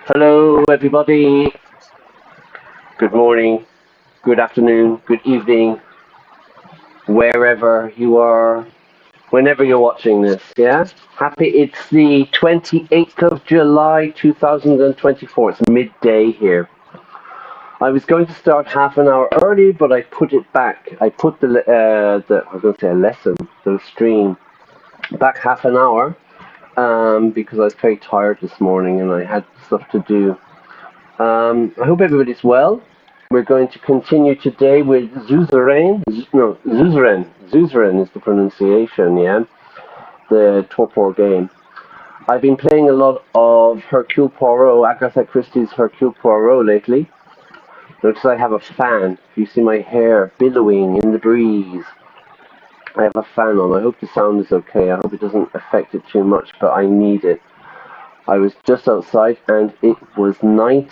Hello, everybody. Good morning, good afternoon, good evening, wherever you are, whenever you're watching this. Yeah? It's the 28th of July 2024. It's midday here. I was going to start half an hour early, but I put it back. I put I was going to say a lesson, the stream, back half an hour because I was very tired this morning and I had stuff to do. I hope everybody's well. We're going to continue today with Suzerain. No, Suzerain. Suzerain is the pronunciation, yeah? The torpor game. I've been playing a lot of Hercule Poirot, Agatha Christie's Hercule Poirot lately. Notice I have a fan. You see my hair billowing in the breeze. I have a fan on. I hope the sound is okay. I hope it doesn't affect it too much, but I need it. I was just outside and it was 39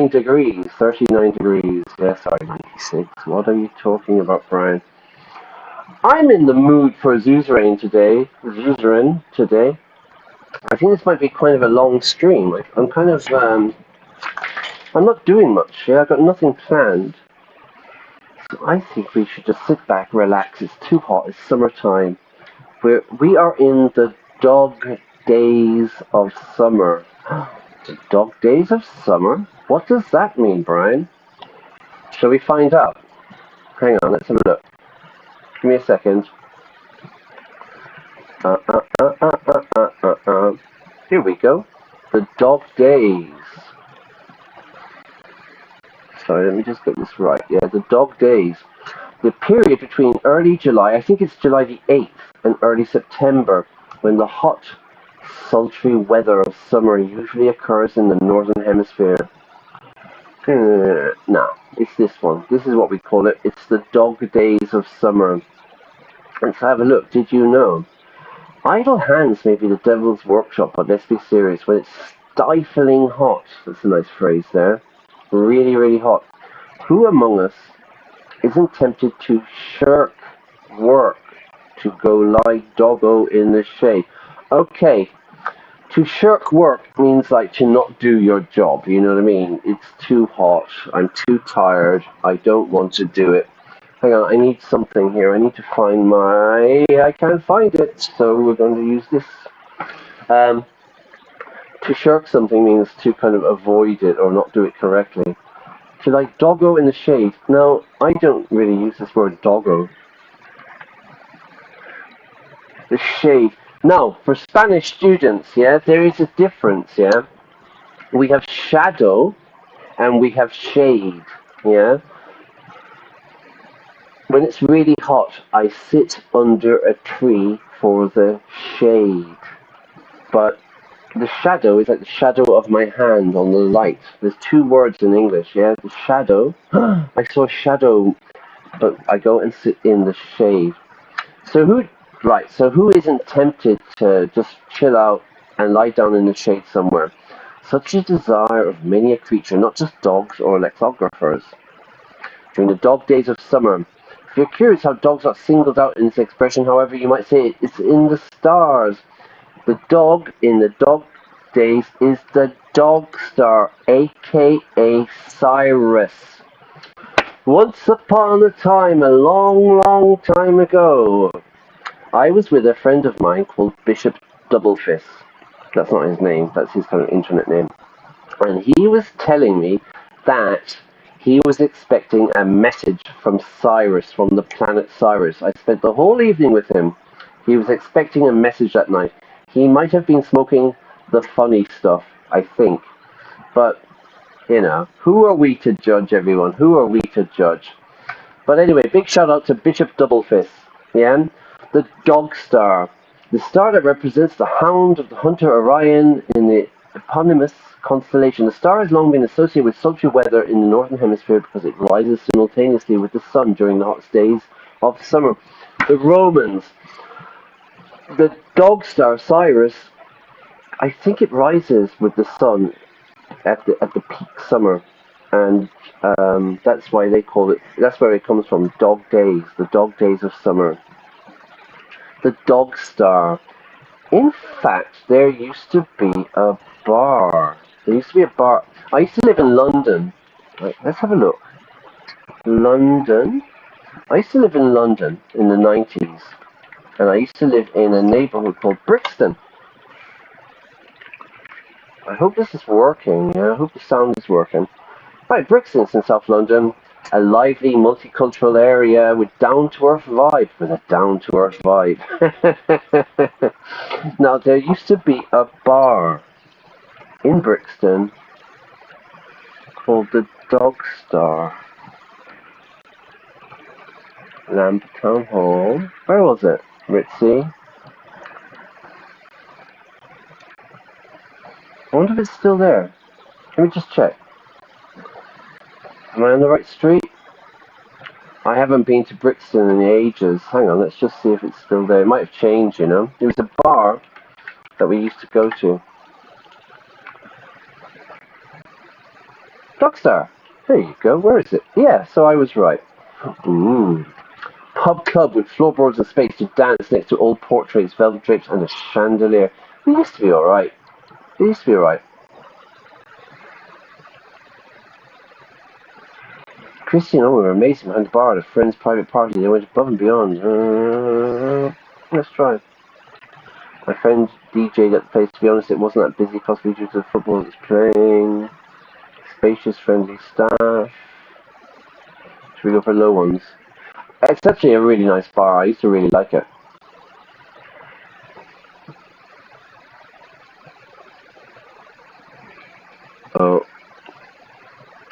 degrees. 39 degrees. Yeah, sorry, 96. What are you talking about, Brian? I'm in the mood for Suzerain today. I think this might be kind of a long stream. I'm not doing much. Yeah, I've got nothing planned. So I think we should just sit back, relax. It's too hot. It's summertime. We are in the dog days of summer. The dog days of summer? What does that mean, Brian? Shall we find out? Hang on, let's have a look. Give me a second. Here we go. The dog days. Sorry, let me just get this right. Yeah, the dog days. The period between early July, I think it's July the 8th, and early September, when the hot, sultry weather of summer usually occurs in the northern hemisphere. No, it's this one. This is what we call it. It's the dog days of summer. Let's have a look. Did you know? Idle hands may be the devil's workshop, but let's be serious. When it's stifling hot, that's a nice phrase there. Really, really hot. Who among us isn't tempted to shirk work, to go lie doggo in the shade? Okay, to shirk work means like to not do your job, you know what I mean? It's too hot, I'm too tired, I don't want to do it. Hang on, I need something here, I need to find I can't find it, so we're going to use this. To shirk something means to kind of avoid it or not do it correctly. To like doggo in the shade. Now, I don't really use this word doggo. The shade. Now, for Spanish students, yeah, there is a difference, yeah. We have shadow and we have shade, yeah. When it's really hot, I sit under a tree for the shade. But the shadow is like the shadow of my hand on the light. There's two words in English, yeah? The shadow. I saw shadow, but I go and sit in the shade. So who isn't tempted to just chill out and lie down in the shade somewhere? Such a desire of many a creature, not just dogs or lexicographers. During the dog days of summer, if you're curious how dogs are singled out in this expression, however, you might say it's in the stars. The dog in the dog days is the dog star, aka Cyrus. Once upon a time, a long, long time ago, I was with a friend of mine called Bishop Doublefist. That's not his name, that's his kind of internet name. And he was telling me that he was expecting a message from Cyrus, from the planet Cyrus. I spent the whole evening with him. He was expecting a message that night. He might have been smoking the funny stuff, I think. But, you know, who are we to judge, everyone? Who are we to judge? But anyway, big shout out to Bishop Doublefist, yeah? The dog star. The star that represents the hound of the hunter Orion in the eponymous constellation. The star has long been associated with sultry weather in the northern hemisphere because it rises simultaneously with the sun during the hottest days of summer. The Romans, the dog star Cyrus, I think it rises with the sun at the peak summer, and that's why they call it. That's where it comes from. Dog days, the dog days of summer. The dog star. In fact, there used to be a bar. There used to be a bar. I used to live in London. Right, let's have a look. London. I used to live in London in the 90s. And I used to live in a neighbourhood called Brixton. I hope this is working. Yeah, I hope the sound is working. Right, Brixton's in South London. A lively, multicultural area with down-to-earth vibe. With a down-to-earth vibe. Now, there used to be a bar in Brixton called the Dog Star. Lamp Town Hall. Where was it? Ritzy. I wonder if it's still there. Let me just check. Am I on the right street? I haven't been to Brixton in ages. Hang on, let's just see if it's still there. It might have changed, you know. There was a bar that we used to go to. Dogstar. There you go. Where is it? Yeah, so I was right. Pub club with floorboards and space to dance next to old portraits, velvet drapes, and a chandelier. It used to be alright. It used to be alright. Christy and Owen were amazing behind the bar at a friend's private party. They went above and beyond. Let's try. My friend DJ'd at the place. To be honest, it wasn't that busy, possibly due to the football that was playing. Spacious, friendly staff. Should we go for low ones? It's actually a really nice bar. I used to really like it. Oh.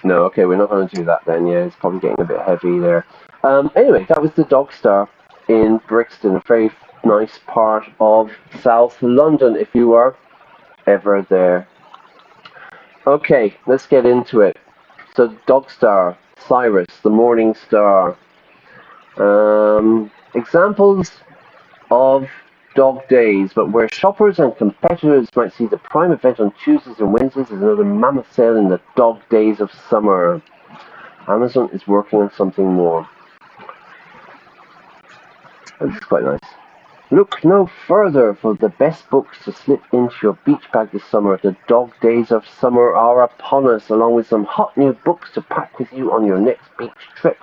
No, okay, we're not going to do that then. Yeah, it's probably getting a bit heavy there. Anyway, that was the Dog Star in Brixton, a very nice part of South London, if you are ever there. Okay, let's get into it. So, Dog Star, Cyrus, the Morning Star. Examples of dog days, but where shoppers and competitors might see the prime event on Tuesdays and Wednesdays is another mammoth sale in the dog days of summer. Amazon is working on something more. This is quite nice. Look no further for the best books to slip into your beach bag this summer. The dog days of summer are upon us, along with some hot new books to pack with you on your next beach trip.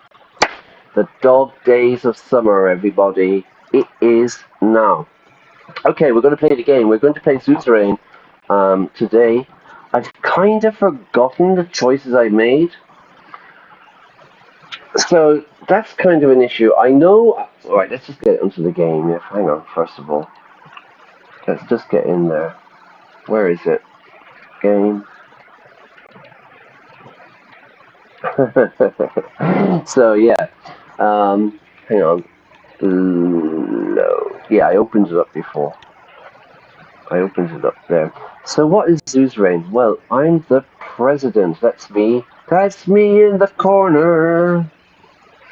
The dog days of summer, everybody. It is now. Okay, we're going to play the game. We're going to play Suzerain today. I've kind of forgotten the choices I made. So that's kind of an issue. I know... Alright, let's just get into the game. Yeah, hang on, first of all. Let's just get in there. Where is it? Game. So, yeah. Hang on. No. Yeah, I opened it up before. I opened it up there. So what is Suzerain? Well, I'm the president. That's me. That's me in the corner,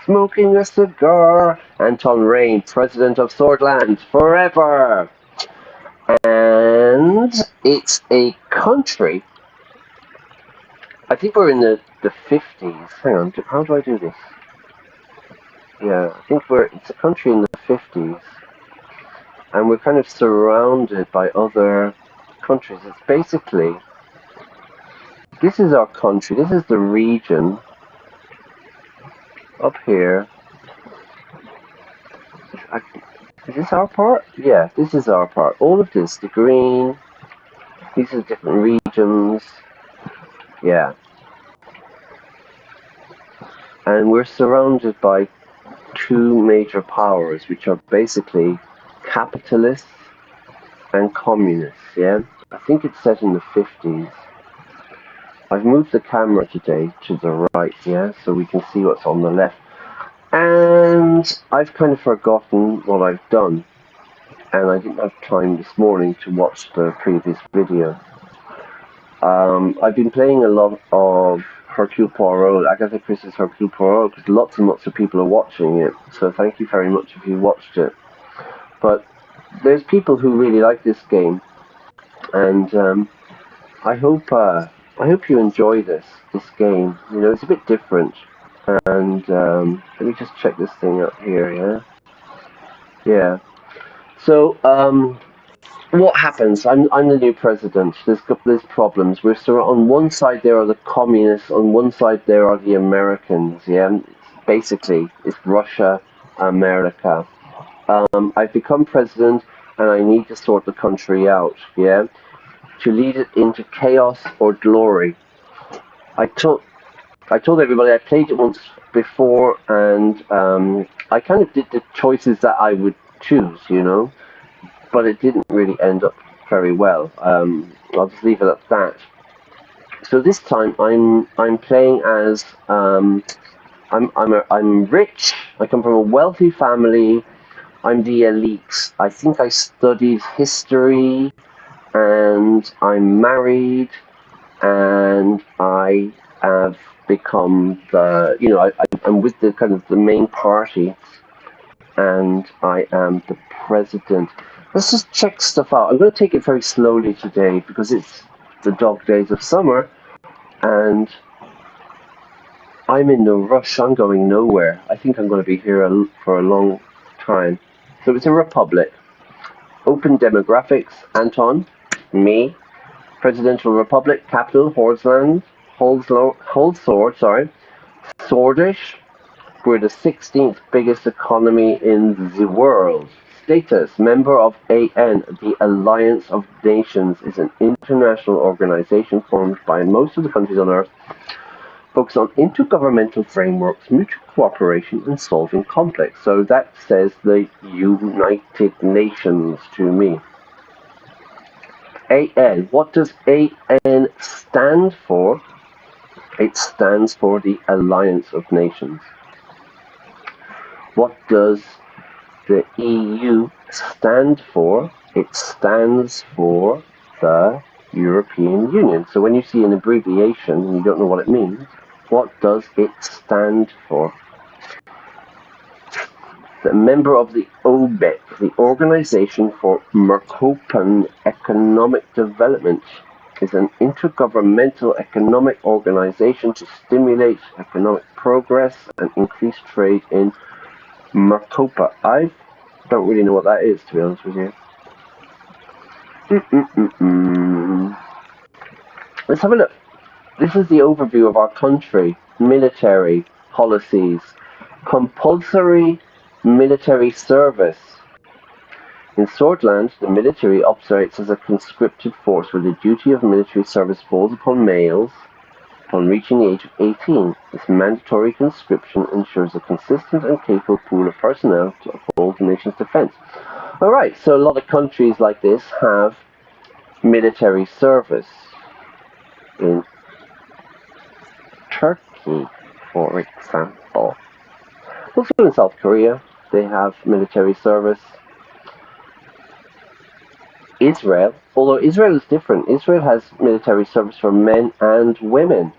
smoking a cigar. Anton Rain, president of Sordland, forever. And it's a country. I think we're in the 50s. Hang on, how do I do this? Yeah, I think it's a country in the 50s. And we're kind of surrounded by other countries. It's basically, this is our country, this is the region up here. Is this our part? Yeah, this is our part. All of this, the green, these are different regions. Yeah. And we're surrounded by two major powers, which are basically capitalists and communists, yeah? I think it's set in the 50s. I've moved the camera today to the right, yeah, so we can see what's on the left. And I've kind of forgotten what I've done. And I didn't have time this morning to watch the previous video. I've been playing a lot of Hercule Poirot, Agatha Christie's Hercule Poirot, because lots and lots of people are watching it. So thank you very much if you watched it. But there's people who really like this game, and I hope you enjoy this game. You know, it's a bit different. And let me just check this thing up here. Yeah. So what happens? I'm the new president. There's problems. We're sort of on one side there are the communists, on one side there are the Americans. Yeah, basically it's Russia, America. I've become president, and I need to sort the country out. Yeah, to lead it into chaos or glory. I told I told everybody I played it once before, and I kind of did the choices that I would choose. But it didn't really end up very well. I'll just leave it at that. So this time I'm playing as I'm rich. I come from a wealthy family. I'm the elite. I think I studied history, and I'm married, and I have become I'm with the kind of the main party, and I am the president. Let's just check stuff out. I'm going to take it very slowly today because it's the dog days of summer, and I'm in no rush. I'm going nowhere. I think I'm going to be here for a long time. So it's a republic. Open demographics. Anton, me, presidential republic, capital, Sordland, Swordish. We're the 16th biggest economy in the world. Status: member of AN, the Alliance of Nations, is an international organization formed by most of the countries on Earth, focused on intergovernmental frameworks, mutual cooperation, and solving conflicts. So that says the United Nations to me. AN. What does AN stand for? It stands for the Alliance of Nations. What does the EU stand for? It stands for the European Union. So when you see an abbreviation and you don't know what it means, what does it stand for? The member of the OBEC, the Organization for Mercopan Economic Development, is an intergovernmental economic organization to stimulate economic progress and increase trade in Mercopa. I don't really know what that is, to be honest with you. Let's have a look. This is the overview of our country. Military policies. Compulsory military service. In Sordland, the military operates as a conscripted force where the duty of military service falls upon males upon reaching the age of 18. This mandatory conscription ensures a consistent and capable pool of personnel to uphold the nation's defense. Alright, so a lot of countries like this have military service. In Turkey, for example. Also in South Korea, they have military service. Israel, although Israel is different, Israel has military service for men and women.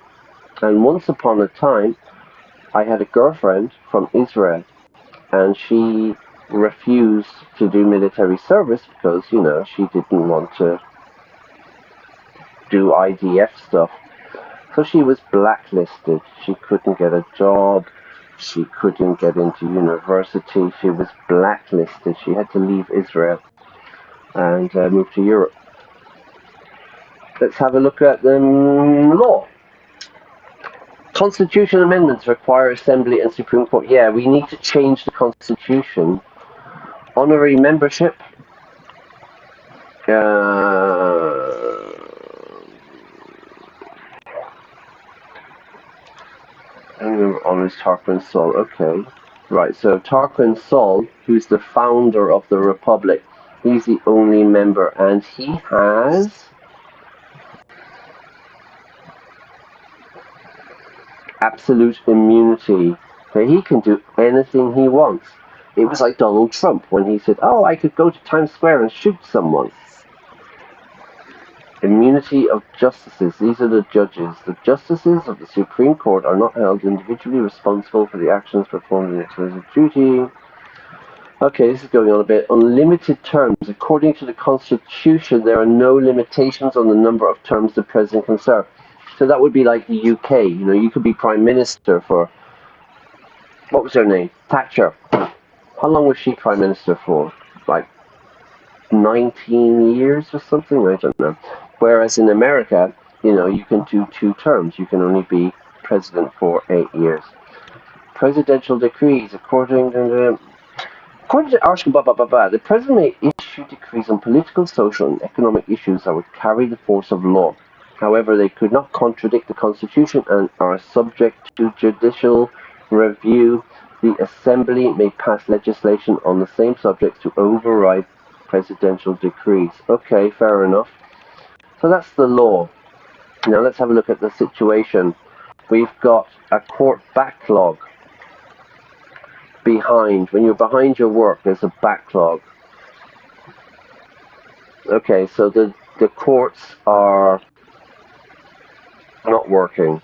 And once upon a time, I had a girlfriend from Israel, and she refused to do military service because, she didn't want to do IDF stuff. So she was blacklisted. She couldn't get a job. She couldn't get into university. She was blacklisted. She had to leave Israel and move to Europe. Let's have a look at the law. Constitution amendments require Assembly and Supreme Court. Yeah, we need to change the Constitution. Honorary membership. I remember Honor's Tarquin Sol. Okay. Right, so Tarquin Sol, who's the founder of the Republic, he's the only member, and he has absolute immunity. So he can do anything he wants. It was like Donald Trump when he said, "Oh, I could go to Times Square and shoot someone." Immunity of justices. These are the judges. The justices of the Supreme Court are not held individually responsible for the actions performed in exercise of duty. Okay, this is going on a bit. Unlimited terms. According to the Constitution, there are no limitations on the number of terms the President can serve. So that would be like the UK. You could be Prime Minister for, what was her name? Thatcher. How long was she Prime Minister for? Like 19 years or something, I don't know. Whereas in America, you can do 2 terms. You can only be president for 8 years. Presidential decrees, according to Article the president may issue decrees on political, social, and economic issues that would carry the force of law. However, they could not contradict the Constitution and are subject to judicial review. The Assembly may pass legislation on the same subjects to override presidential decrees. Okay, fair enough. So that's the law. Now let's have a look at the situation. We've got a court backlog. When you're behind your work, there's a backlog. Okay, so the courts are not working.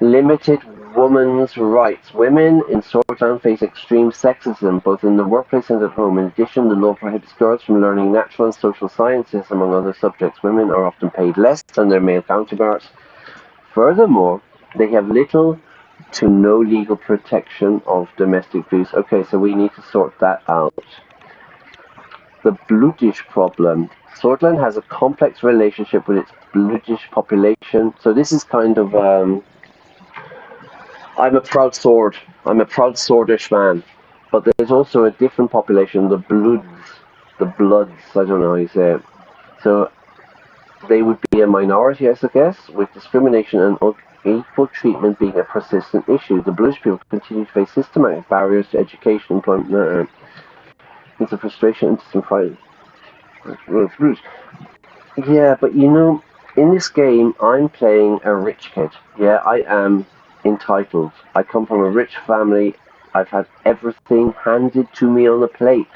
Limited women's rights. Women in Sordland face extreme sexism, both in the workplace and at home. In addition, the law prohibits girls from learning natural and social sciences, among other subjects. Women are often paid less than their male counterparts. Furthermore, they have little to no legal protection of domestic abuse. Okay, so we need to sort that out. The Bludish problem. Sordland has a complex relationship with its Bludish population. So this is kind of, I'm a proud Sordish man. But there's also a different population, the Bloods, I don't know how you say it. So they would be a minority, I guess, with discrimination and equal treatment being a persistent issue. The Bludish people continue to face systematic barriers to education, employment, it's a frustration and disappointment. Yeah, but in this game, I'm playing a rich kid. Yeah, I am entitled. I come from a rich family. I've had everything handed to me on a plate.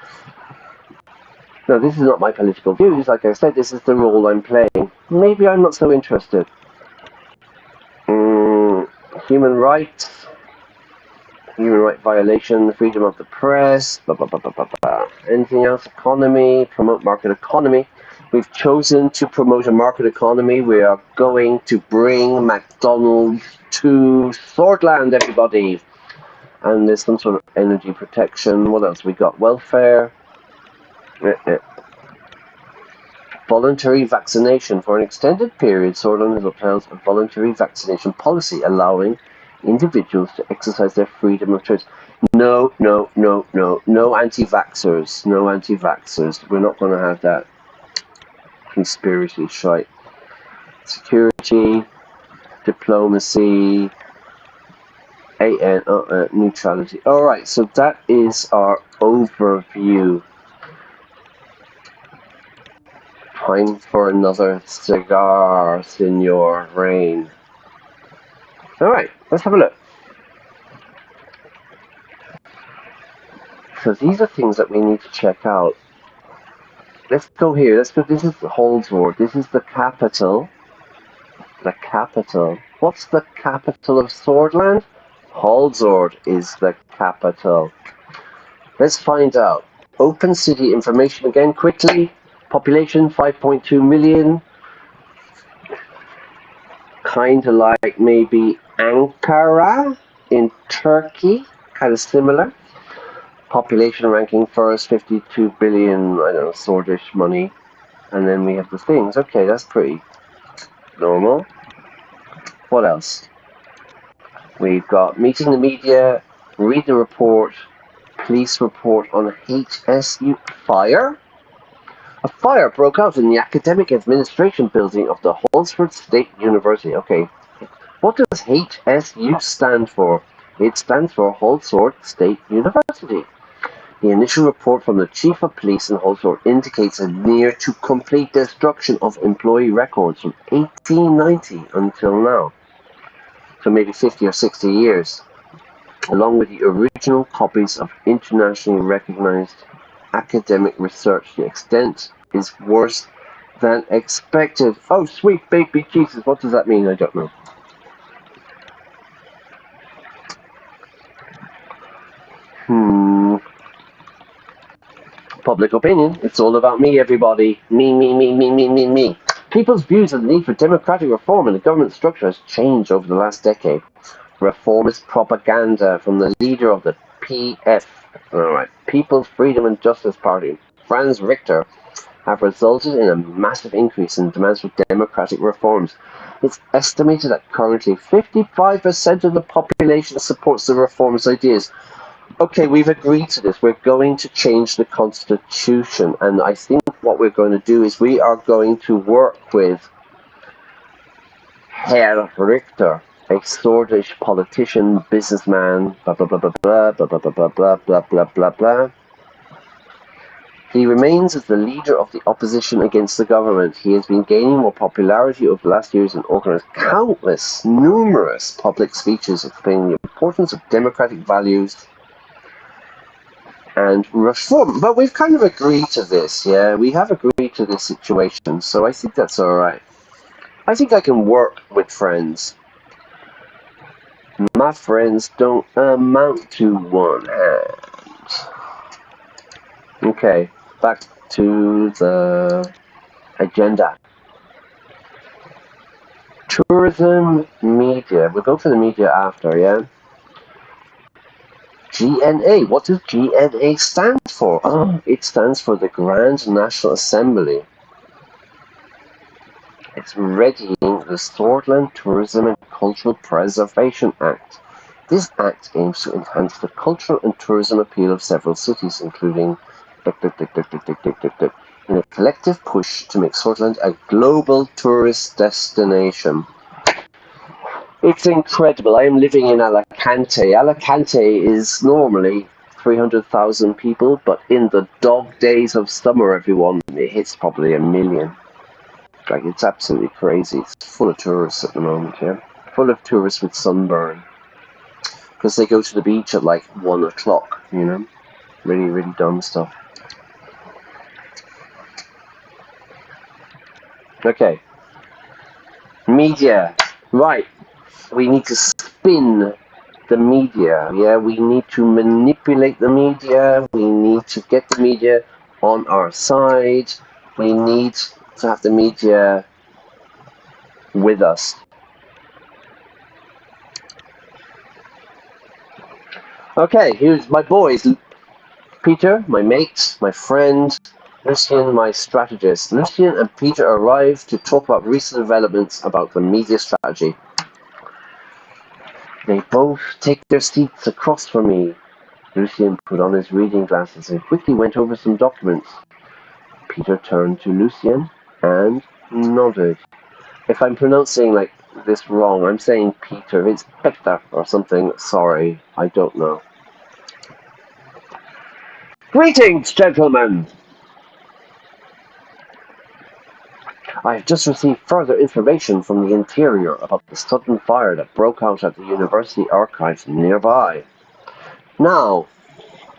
Now, this is not my political views. Like I said, this is the role I'm playing. Maybe I'm not so interested. Human rights, human right violation, freedom of the press, blah, blah, blah, blah, blah, blah. Anything else? Economy, promote market economy. We've chosen to promote a market economy. We are going to bring McDonald's to Sordland, everybody. And there's some sort of energy protection. What else we got? Welfare. Voluntary vaccination. For an extended period, Sordland has upheld a voluntary vaccination policy allowing individuals to exercise their freedom of choice. No anti-vaxxers. No anti-vaxxers. We're not going to have that conspiracy shite. Security, diplomacy, neutrality. Alright, so that is our overview. Time for another cigar, Senor Rain. Alright, let's have a look. So these are things that we need to check out. Let's go here. Let's go. This is Holdsworth. This is the capital. The capital. What's the capital of Sordland? Holdsworth is the capital. Let's find out. Open city information again quickly. Population 5.2 million. Kind of like maybe Ankara in Turkey. Kind of similar. Population ranking first, 52 billion, I don't know, Sordish money. And then we have the things. Okay, that's pretty normal. What else? We've got meeting the media, read the report, police report on HSU fire. A fire broke out in the academic administration building of the Holdsworth State University. Okay, what does HSU stand for? It stands for Holdsworth State University. The initial report from the Chief of Police in Holdsworth indicates a near to complete destruction of employee records from 1890 until now. So maybe 50 or 60 years. Along with the original copies of internationally recognized academic research. The extent is worse than expected. Oh, sweet baby Jesus, what does that mean? I don't know. Public opinion. It's all about me, everybody. Me. People's views of the need for democratic reform in the government structure has changed over the last decade. Reformist propaganda from the leader of the PF, People's Freedom and Justice Party, Franz Richter have resulted in a massive increase in demands for democratic reforms. It's estimated that currently 55% of the population supports the reforms ideas. Okay, we've agreed to this. We're going to change the constitution, and I think what we're going to do is we are going to work with Herr Richter, a Swedish politician, businessman, blah blah blah blah blah blah blah blah blah blah blah blah blah. He remains as the leader of the opposition against the government. He has been gaining more popularity over the last years and organised numerous public speeches explaining the importance of democratic values and reform. But we've kind of agreed to this, yeah? We have agreed to this situation, so I think that's alright. I think I can work with friends. My friends don't amount to one hand. Okay, back to the agenda. Tourism media. We'll go for the media after, yeah? GNA. What does GNA stand for? Oh, it stands for the Grand National Assembly. It's readying the Sordland Tourism and Cultural Preservation Act. This act aims to enhance the cultural and tourism appeal of several cities, including in a collective push to make Sordland a global tourist destination. It's incredible. I am living in Alicante. Alicante is normally 300,000 people, but in the dog days of summer, everyone, it hits probably 1 million. Like, it's absolutely crazy. It's full of tourists at the moment, yeah? Full of tourists with sunburn. Because they go to the beach at like 1 o'clock, you know? Really, really dumb stuff. Okay. Media. Right. We need to spin the media, yeah? We need to manipulate the media. We need to get the media on our side. We need to have the media with us. Okay, here's my boys. Peter, my mate, my friend, Lucien, my strategist. Lucien and Peter arrived to talk about recent developments about the media strategy. They both take their seats across from me. Lucien put on his reading glasses and quickly went over some documents. Peter turned to Lucien and nodded. If I'm pronouncing like this wrong, I'm saying Peter. It's Peter or something. Sorry, I don't know. Greetings, gentlemen! I have just received further information from the interior about the sudden fire that broke out at the university archives nearby. Now,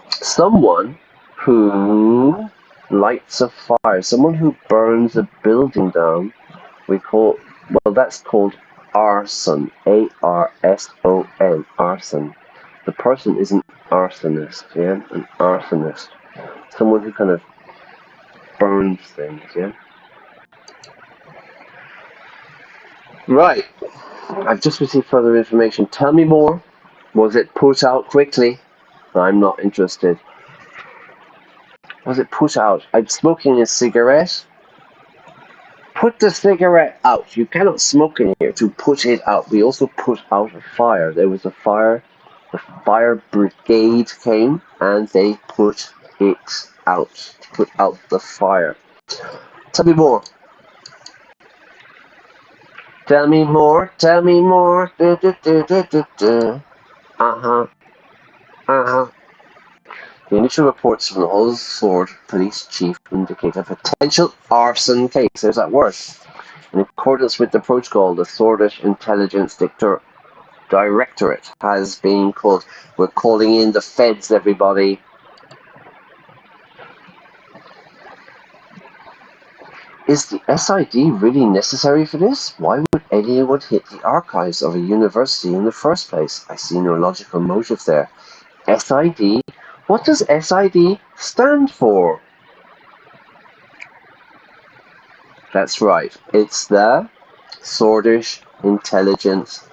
someone who lights a fire, someone who burns a building down, that's called arson. A-R-S-O-N, arson. The person is an arsonist, yeah? An arsonist. Someone who kind of burns things, yeah? Right. I've just received further information. Tell me more. Was it put out quickly? I'm not interested. Was it put out? I'm smoking a cigarette. Put the cigarette out. You cannot smoke in here to put it out. We also put out a fire. There was a fire. The fire brigade came and they put it out. Put out the fire. Tell me more. Tell me more. Tell me more. The initial reports from the Hull police chief indicate a potential arson case. There's that word. In accordance with the protocol, the Swedish Intelligence Directorate has been called. We're calling in the feds, everybody. Is the SID really necessary for this? Why would anyone hit the archives of a university in the first place? I see no logical motive there. SID? What does SID stand for? That's right. It's the Swedish Intelligence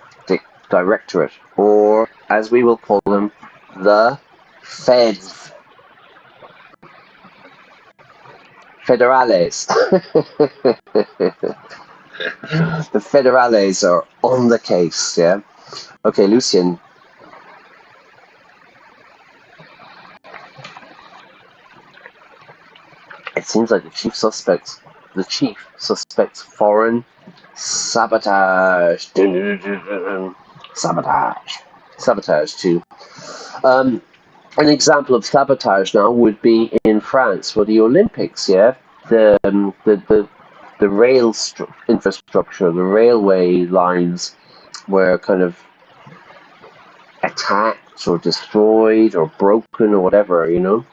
Directorate, or as we will call them, the feds. Federales. The Federales are on the case, yeah? Okay, Lucian. It seems like the chief suspects foreign sabotage. Sabotage too. An example of sabotage now would be in France for the Olympics, yeah? The rail infrastructure, the railway lines were kind of attacked or destroyed or broken or whatever, you know,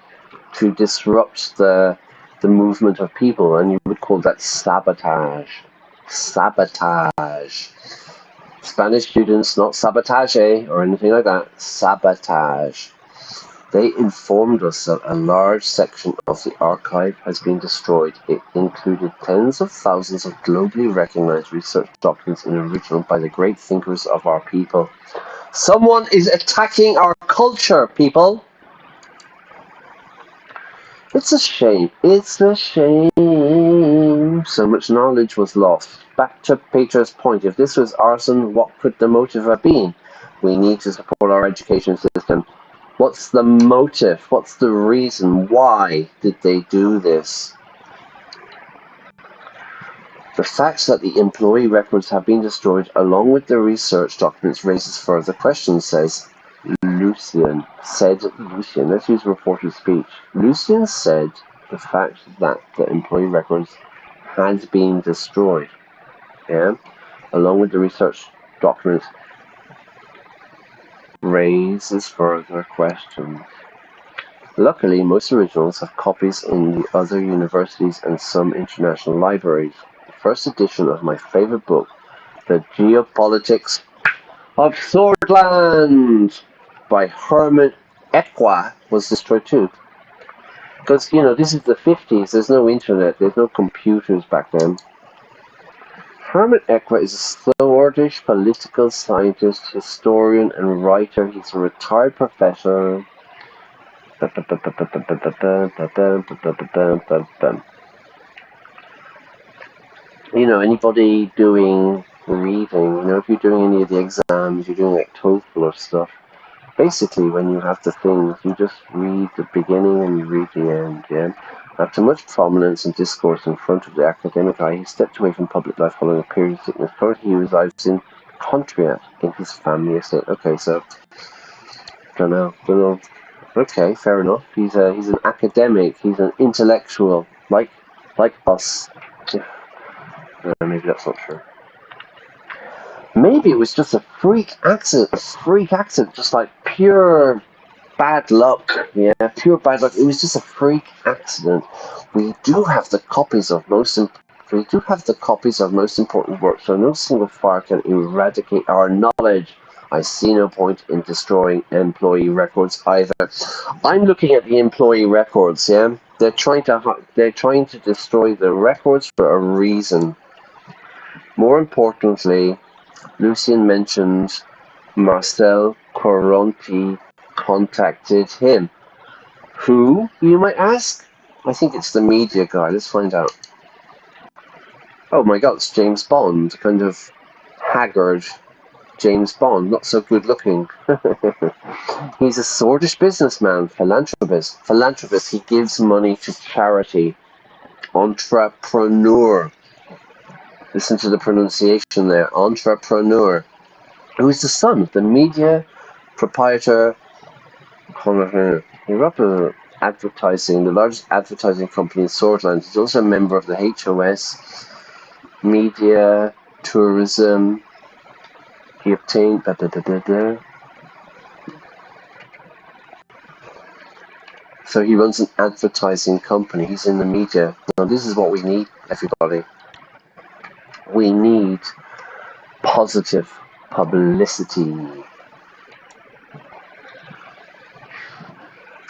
to disrupt the movement of people, and you would call that sabotage. Sabotage. Spanish students, not sabotage or anything like that. Sabotage. They informed us that a large section of the archive has been destroyed. It included tens of thousands of globally recognized research documents in original by the great thinkers of our people. Someone is attacking our culture, people. It's a shame. It's a shame. So much knowledge was lost. Back to Peter's point. If this was arson, what could the motive have been? We need to support our education system. What's the motive? What's the reason? Why did they do this? The fact that the employee records have been destroyed along with the research documents raises further questions, says Lucian. Let's use reported speech. Lucian said the fact that the employee records had been destroyed, yeah, along with the research documents raises further questions. Luckily, most originals have copies in the other universities and some international libraries. The first edition of my favorite book, The Geopolitics of Sordland, by Herman Equa, was destroyed too. Because, you know, this is the 50s, there's no internet, there's no computers back then. Herman Equa is a Swedish political scientist, historian, and writer. He's a retired professor. You know, anybody doing reading, you know, if you're doing any of the exams, you're doing like TOEFL or stuff, basically when you have the things, you just read the beginning and you read the end, yeah? After much prominence and discourse in front of the academic eye, he stepped away from public life following a period of sickness. Currently he resides in Contria in his family estate. Okay, so, don't know. Okay, fair enough. He's an academic, he's an intellectual, like us. Maybe that's not true. Maybe it was just a freak accident, just like pure bad luck. Yeah, pure bad luck. It was just a freak accident. We do have the copies of most important works, so no single fire can eradicate our knowledge. I see no point in destroying employee records either. I'm looking at the employee records. Yeah, they're trying to destroy the records for a reason. More importantly, Lucian mentioned Marcel Coronti contacted him. Who, you might ask? I think it's the media guy. Let's find out. Oh my god, it's James Bond. Kind of haggard James Bond. Not so good looking. He's a Swedish businessman, philanthropist. He gives money to charity. Entrepreneur. Listen to the pronunciation there. Entrepreneur. Who is the son of the media proprietor. He runs advertising, the largest advertising company in Sordland. He's also a member of the HOS, media, tourism. He obtained. So he runs an advertising company. He's in the media. Now this is what we need, everybody. We need positive publicity.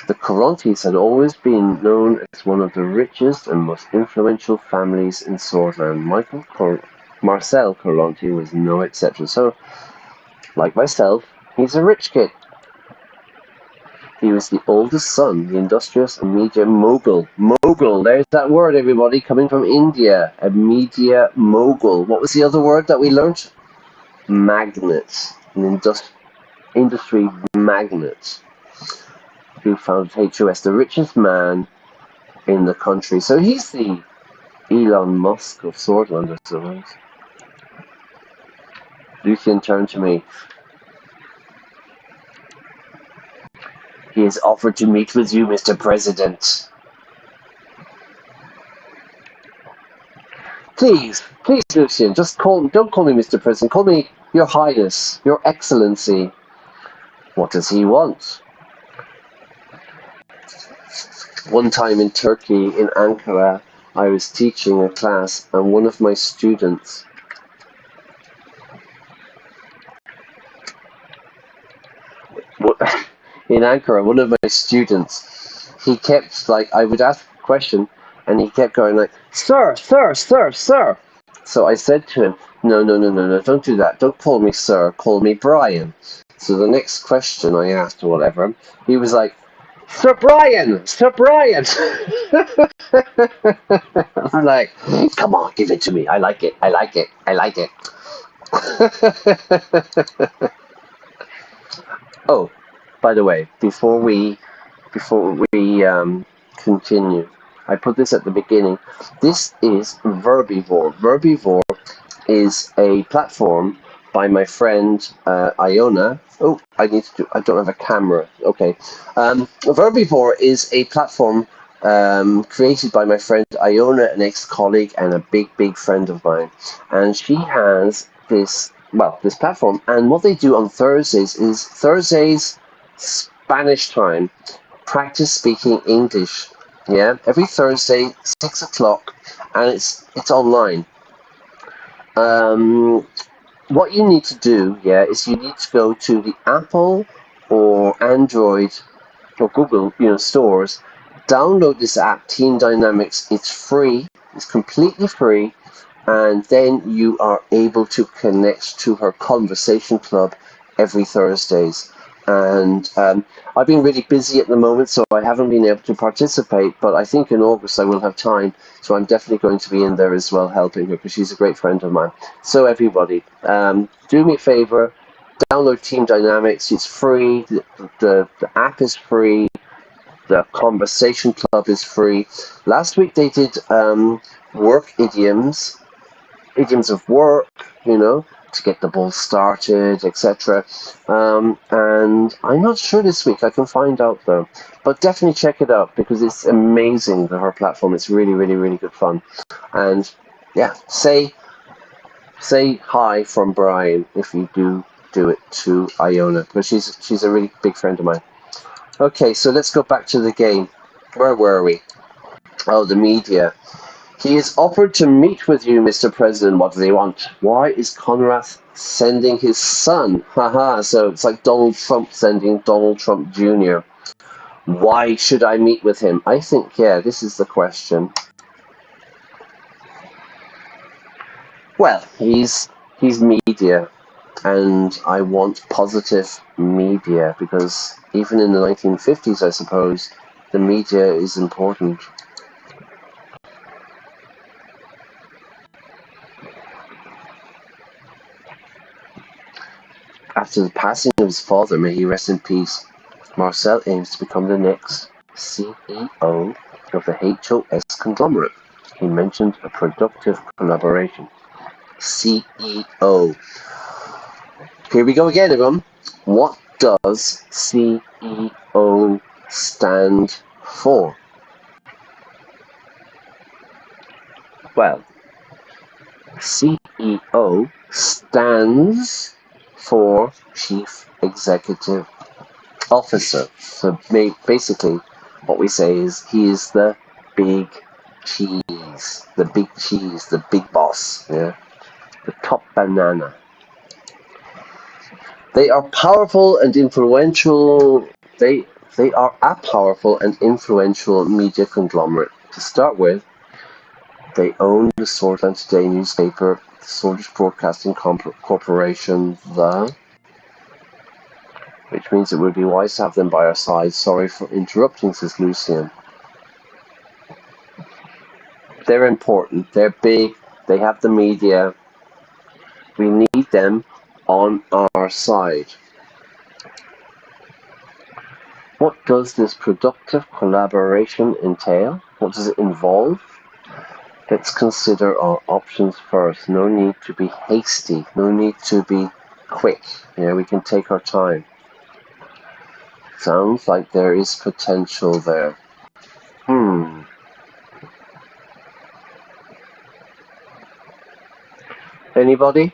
The Corontis had always been known as one of the richest and most influential families in Sordland. Marcel Coronti was no exception. So, like myself, he's a rich kid. He was the oldest son, the industrious and media mogul. Mogul, there's that word, everybody, coming from India. A media mogul. What was the other word that we learnt? Magnate. An industry magnate who founded HOS, the richest man in the country. So he's the Elon Musk of Sordland, I suppose. Lucian turned to me. He has offered to meet with you, Mr. President. Please, Lucian, don't call me Mr. President. Call me Your Highness, Your Excellency. What does he want? One time in Turkey, in Ankara, I was teaching a class, and one of my students he kept, I would ask a question, and he kept going sir, sir, sir, sir. So I said to him, no, don't do that. Don't call me sir, call me Brian. So the next question I asked, or whatever, he was like, Sir Brian, Sir Brian. I'm like, come on, give it to me. I like it. Oh, by the way, before we continue, I put this at the beginning. This is Verbivore. Verbivore is a platform by my friend Iona. Oh, I don't have a camera. Okay. Verbivore is a platform created by my friend Iona, an ex-colleague and a big friend of mine. And she has this platform. And what they do on Thursdays is Spanish time, practice speaking English. Yeah, every Thursday, 6 o'clock, and it's online. What you need to do, is you need to go to the Apple or Android or Google, stores, download this app, Team Dynamics. It's free. It's completely free. And then you are able to connect to her conversation club every Thursdays. And I've been really busy at the moment, so I haven't been able to participate, but I think in August I will have time, so I'm definitely going to be in there as well, helping her, because she's a great friend of mine. So everybody, do me a favor, download Team Dynamics. It's free, the app is free, the conversation club is free. Last week they did work idioms of work, to get the ball started, etc. And I'm not sure this week. I can find out though. But definitely check it out, because it's amazing, her platform. It's really, really, really good fun. And yeah, say hi from Brian if you do it to Iona, because she's a really big friend of mine. Okay, so let's go back to the game. Where were we? Oh, the media. He is offered to meet with you, Mr. President. What do they want? Why is Conrad sending his son? Haha, so it's like Donald Trump sending Donald Trump Jr. Why should I meet with him? I think, this is the question. Well, he's media, and I want positive media, because even in the 1950s, I suppose, the media is important. After the passing of his father, may he rest in peace, Marcel aims to become the next CEO of the HOS conglomerate. He mentioned a productive collaboration. CEO. Here we go again, everyone. What does CEO stand for? Well, CEO stands for Chief Executive Officer. So basically, what we say is he is the big cheese, the big boss, the top banana. They are powerful and influential. They are a powerful and influential media conglomerate. To start with, they own the Sordland Today newspaper, the Swedish Broadcasting Corporation, the which means it would be wise to have them by our side. Sorry for interrupting, says Lucian. They're important, they're big, they have the media. We need them on our side. What does this productive collaboration entail? What does it involve? Let's consider our options first. No need to be hasty. No need to be quick. Yeah, we can take our time. Sounds like there is potential there. Anybody?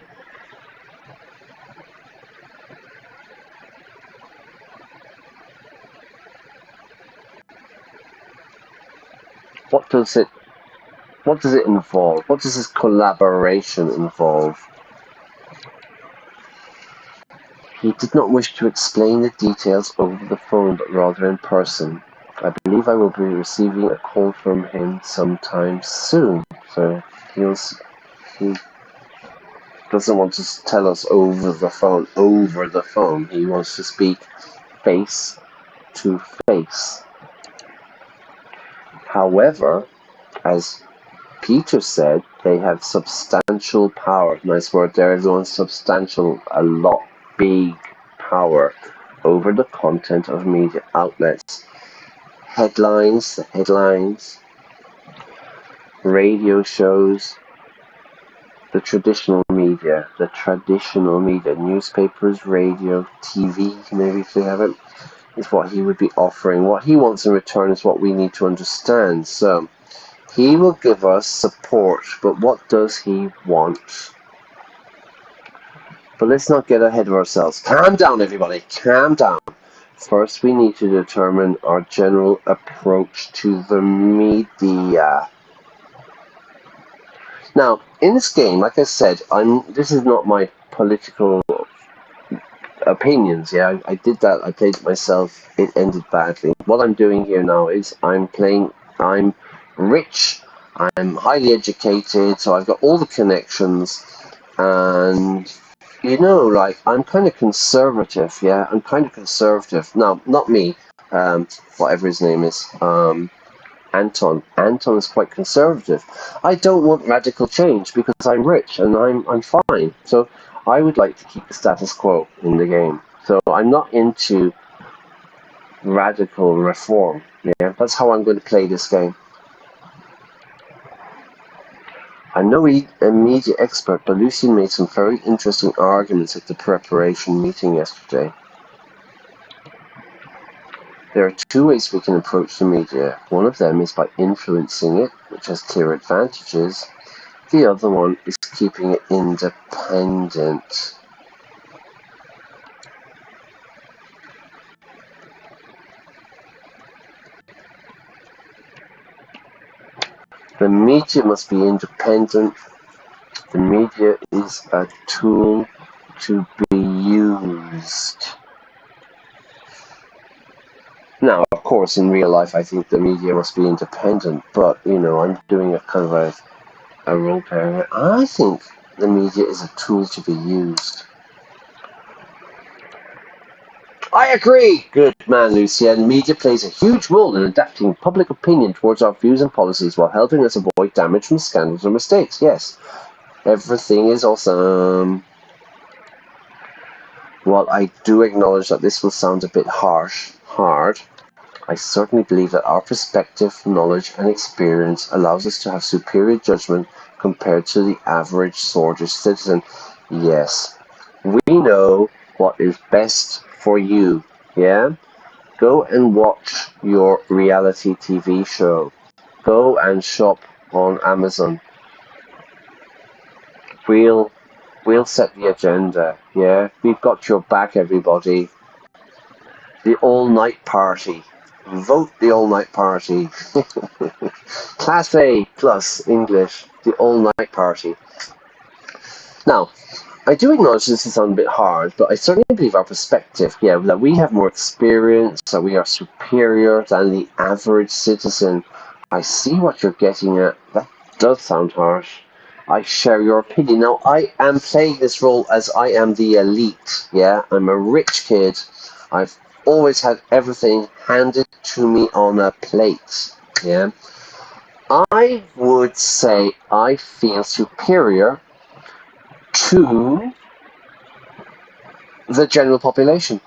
What does it involve? What does this collaboration involve? He did not wish to explain the details over the phone, but rather in person. I believe I will be receiving a call from him sometime soon. So he doesn't want to tell us over the phone. He wants to speak face to face. However, as Peter said, they have substantial power. Nice word there, everyone. Substantial, a lot, big power over the content of media outlets. Headlines, radio shows, the traditional media, newspapers, radio, TV, maybe if they have it, is what he would be offering. What he wants in return is what we need to understand. So, he will give us support, but what does he want? But let's not get ahead of ourselves. Calm down, everybody. Calm down. First, we need to determine our general approach to the media. Now, in this game, like I said, this is not my political opinions. Yeah, I did that. I played it myself. It ended badly. What I'm doing here now is I'm rich. I'm highly educated, so I've got all the connections, and I'm kind of conservative. Yeah, I'm kind of conservative. No, not me. Whatever his name is. Anton. Anton is quite conservative. I don't want radical change because I'm rich and I'm fine. So I would like to keep the status quo in the game. So I'm not into radical reform. Yeah, that's how I'm going to play this game. I'm no media expert, but Lucian made some very interesting arguments at the preparation meeting yesterday. There are two ways we can approach the media. One of them is by influencing it, which has clear advantages. The other one is keeping it independent. The media must be independent. The media is a tool to be used. Now, of course, in real life, I think the media must be independent, but, I'm doing a kind of a role play. I think the media is a tool to be used. I agree! Good man, Lucien. Media plays a huge role in adapting public opinion towards our views and policies while helping us avoid damage from scandals or mistakes. Yes. Everything is awesome. While I do acknowledge that this will sound a bit hard, I certainly believe that our perspective, knowledge, and experience allows us to have superior judgment compared to the average Swordfish citizen. Yes, we know what is best for you, yeah? Go and watch your reality TV show. Go and shop on Amazon. We'll set the agenda, yeah? We've got your back, everybody. The all-night party. Vote the all-night party. Class A plus English. The all-night party. Now, I do acknowledge this is a bit hard, but I certainly believe our perspective, that we have more experience, that we are superior than the average citizen. I see what you're getting at. That does sound harsh. I share your opinion. Now, I am playing this role as I am the elite, yeah? I'm a rich kid. I've always had everything handed to me on a plate. Yeah. I would say I feel superior to the general population.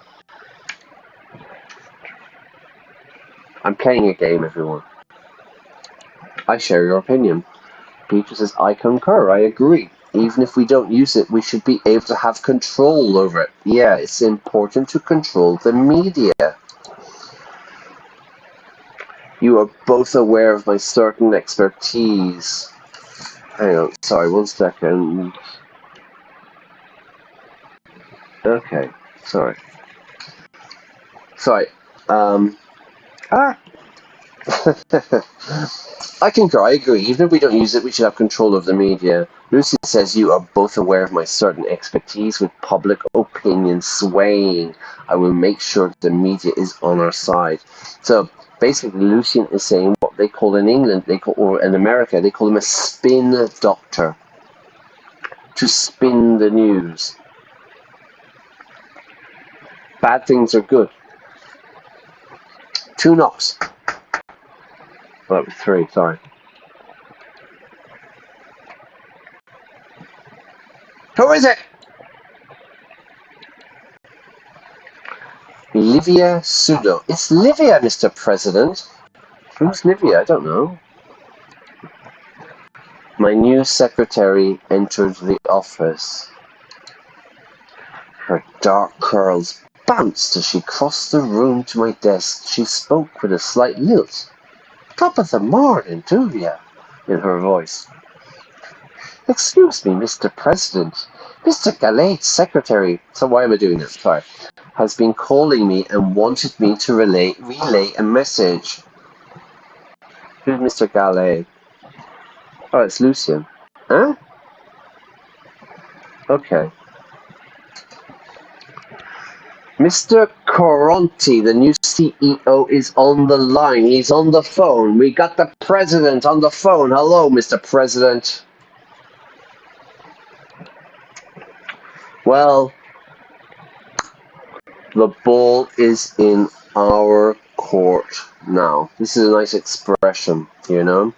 I'm playing a game, everyone. I share your opinion. Peter says, I concur, I agree. Even if we don't use it, we should be able to have control over it. Yeah, it's important to control the media. You are both aware of my certain expertise. Hang on, sorry, 1 second. Okay, sorry. Sorry. I concur, I agree. Even if we don't use it, we should have control of the media. Lucy says you are both aware of my certain expertise with public opinion swaying. I will make sure the media is on our side. So basically, Lucian is saying what they call in England, or in America, they call him a spin doctor. To spin the news. Bad things are good. 2 knocks. Well, that was 3, sorry. Who is it? Livia Sudo. It's Livia, Mr. President. Who's Livia? I don't know. My new secretary entered the office. Her dark curls bounced as she crossed the room to my desk. She spoke with a slight lilt. Top of the morning to you, in her voice. Excuse me, Mr. President. Mr. Gallade's secretary, so why am I doing this? Sorry. Has been calling me and wanted me to relay a message. Who's Mr. Gallade? Oh, it's Lucian. Huh? Okay. Mr. Coronti, the new CEO, is on the line. He's on the phone. We got the president on the phone. Hello, Mr. President. Well, the ball is in our court now. This is a nice expression, you know.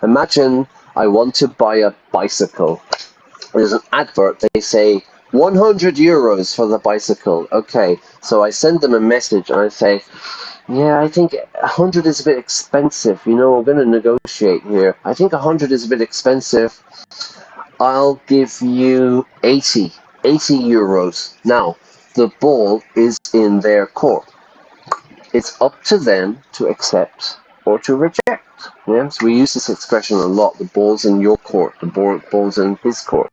Imagine I want to buy a bicycle. There's an advert. They say 100 euros for the bicycle. Okay, so I send them a message and I say, yeah, I think 100 is a bit expensive. You know, we're going to negotiate here. I think 100 is a bit expensive. I'll give you 80 euros. Now, the ball is in their court. It's up to them to accept or to reject. Yeah, so we use this expression a lot. The ball's in your court. The ball's in his court.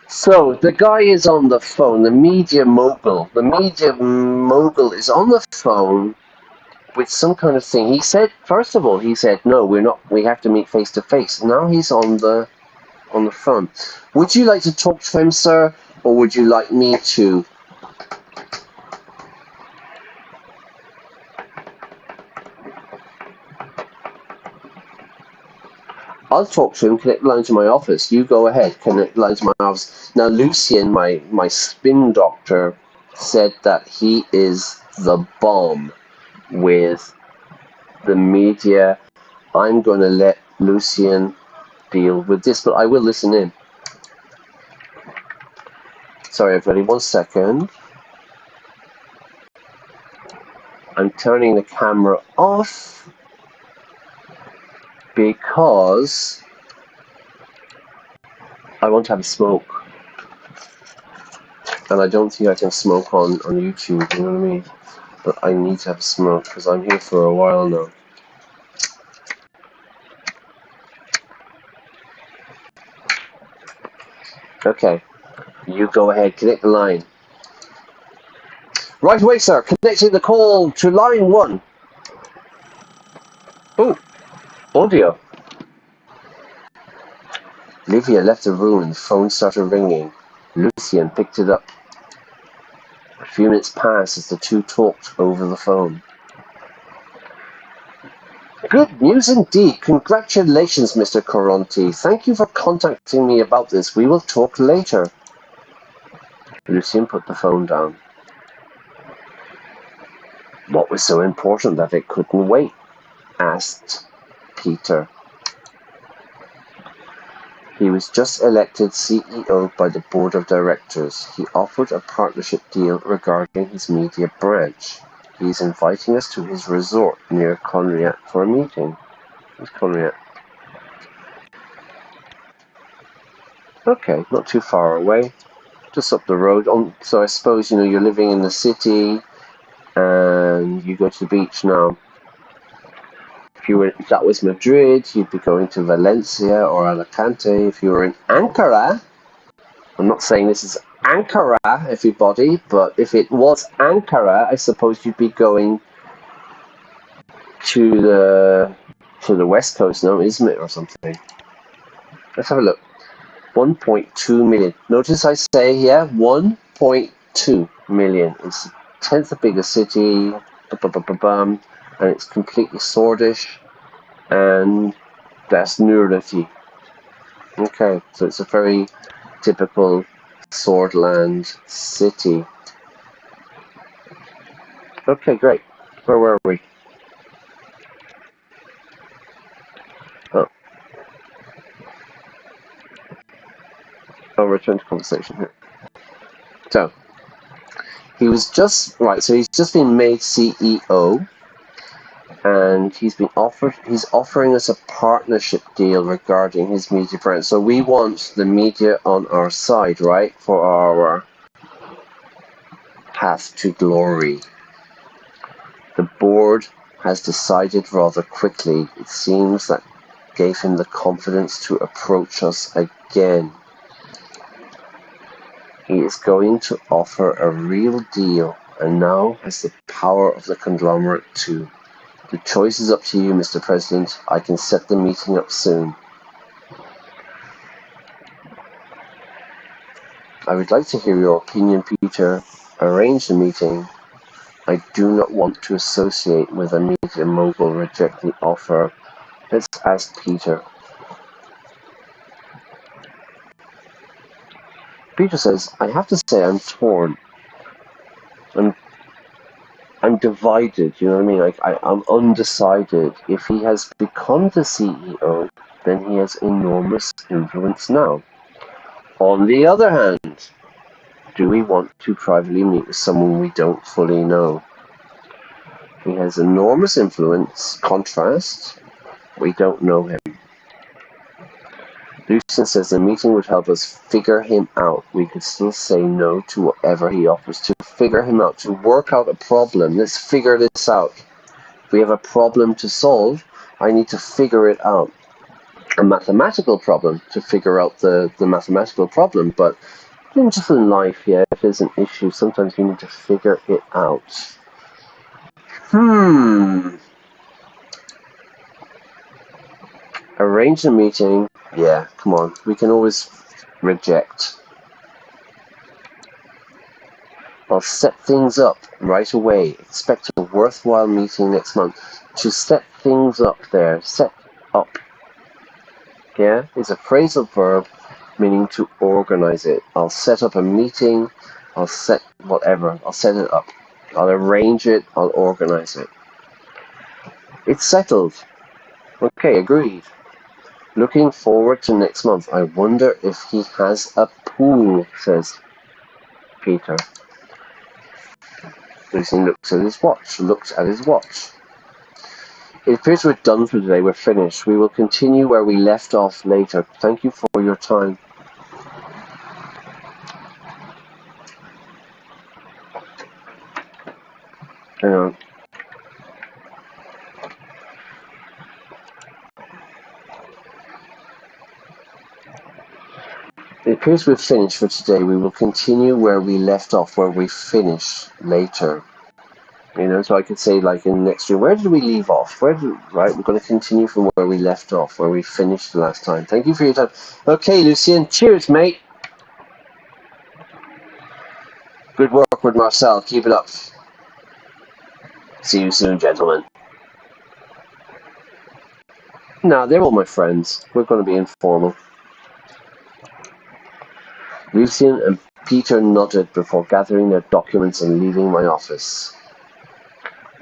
So the guy is on the phone. The media mogul is on the phone with some kind of thing. He said, first of all, no, we're not. We have to meet face to face. Now he's on the phone. Would you like to talk to him, sir, or would you like me to? I'll talk to him, connect the line to my office. You go ahead, connect the line to my office. Now, Lucian, my spin doctor, said that he is the bomb with the media. I'm going to let Lucian deal with this, but I will listen in. Sorry, everybody, 1 second. I'm turning the camera off because I want to have a smoke. And I don't think I can smoke on YouTube, you know what I mean? But I need to have a smoke because I'm here for a while now. Okay, you go ahead, connect the line. Right away, sir, connecting the call to line 1. Oh, audio. Livia left the room and the phone started ringing. Lucian picked it up. A few minutes passed as the two talked over the phone. Good news indeed. Congratulations, Mr. Coronti. Thank you for contacting me about this. We will talk later. Lucian put the phone down. What was so important that it couldn't wait? Asked Peter. He was just elected CEO by the board of directors. He offered a partnership deal regarding his media branch. He is inviting us to his resort near Conriat for a meeting. Where's Conriat? Okay, not too far away. Just up the road. So I suppose, you're living in the city and you go to the beach now. If that was Madrid, you'd be going to Valencia or Alicante. If you were in Ankara, I'm not saying this is Ankara, everybody, but if it was Ankara, I suppose you'd be going to the west coast now, isn't it, or something? Let's have a look. 1.2 million. Notice I say here 1.2 million. It's the 10th biggest city, and it's completely Sordish, and that's Nurlati. Okay, so it's a very typical Sordland city. Okay, great. Where were we? I'll return to conversation here. So, he's just been made CEO, and he's offering us a partnership deal regarding his media brand. So we want the media on our side, right, for our path to glory. The board has decided rather quickly. It seems that gave him the confidence to approach us again. He is going to offer a real deal, and now has the power of the conglomerate too. The choice is up to you, Mr. President. I can set the meeting up soon. I would like to hear your opinion, Peter. Arrange the meeting. I do not want to associate with a media mogul. Reject the offer. Let's ask Peter. Peter says, I have to say I'm torn. I'm divided, you know what I mean? I'm undecided. If he has become the CEO, then he has enormous influence now. On the other hand, do we want to privately meet with someone we don't fully know? He has enormous influence. Contrast, we don't know him. Lucien says the meeting would help us figure him out. We could still say no to whatever he offers. To figure him out, to work out a problem. Let's figure this out. If we have a problem to solve, I need to figure it out. A mathematical problem, to figure out the mathematical problem. But just in life, if there's an issue, sometimes you need to figure it out. Arrange a meeting. Yeah, come on. We can always reject. I'll set things up right away. Expect a worthwhile meeting next month. To set things up there. Set up. Yeah, is a phrasal verb meaning to organize it. I'll set up a meeting. I'll set whatever. I'll set it up. I'll arrange it. I'll organize it. It's settled. Okay, agreed. Looking forward to next month. I wonder if he has a pool, says Peter. Lucien looks at his watch. It appears we're done for today. We're finished. We will continue where we left off later. Thank you for your time. Hang on. It appears we've finished for today. We will continue where we left off, where we finish later. So I could say, like, in the next stream, where did we leave off? Right, we're going to continue from where we left off, where we finished the last time. Thank you for your time. Okay, Lucien, cheers, mate. Good work with Marcel. Keep it up. See you soon, gentlemen. No, they're all my friends. We're going to be informal. Lucien and Peter nodded before gathering their documents and leaving my office.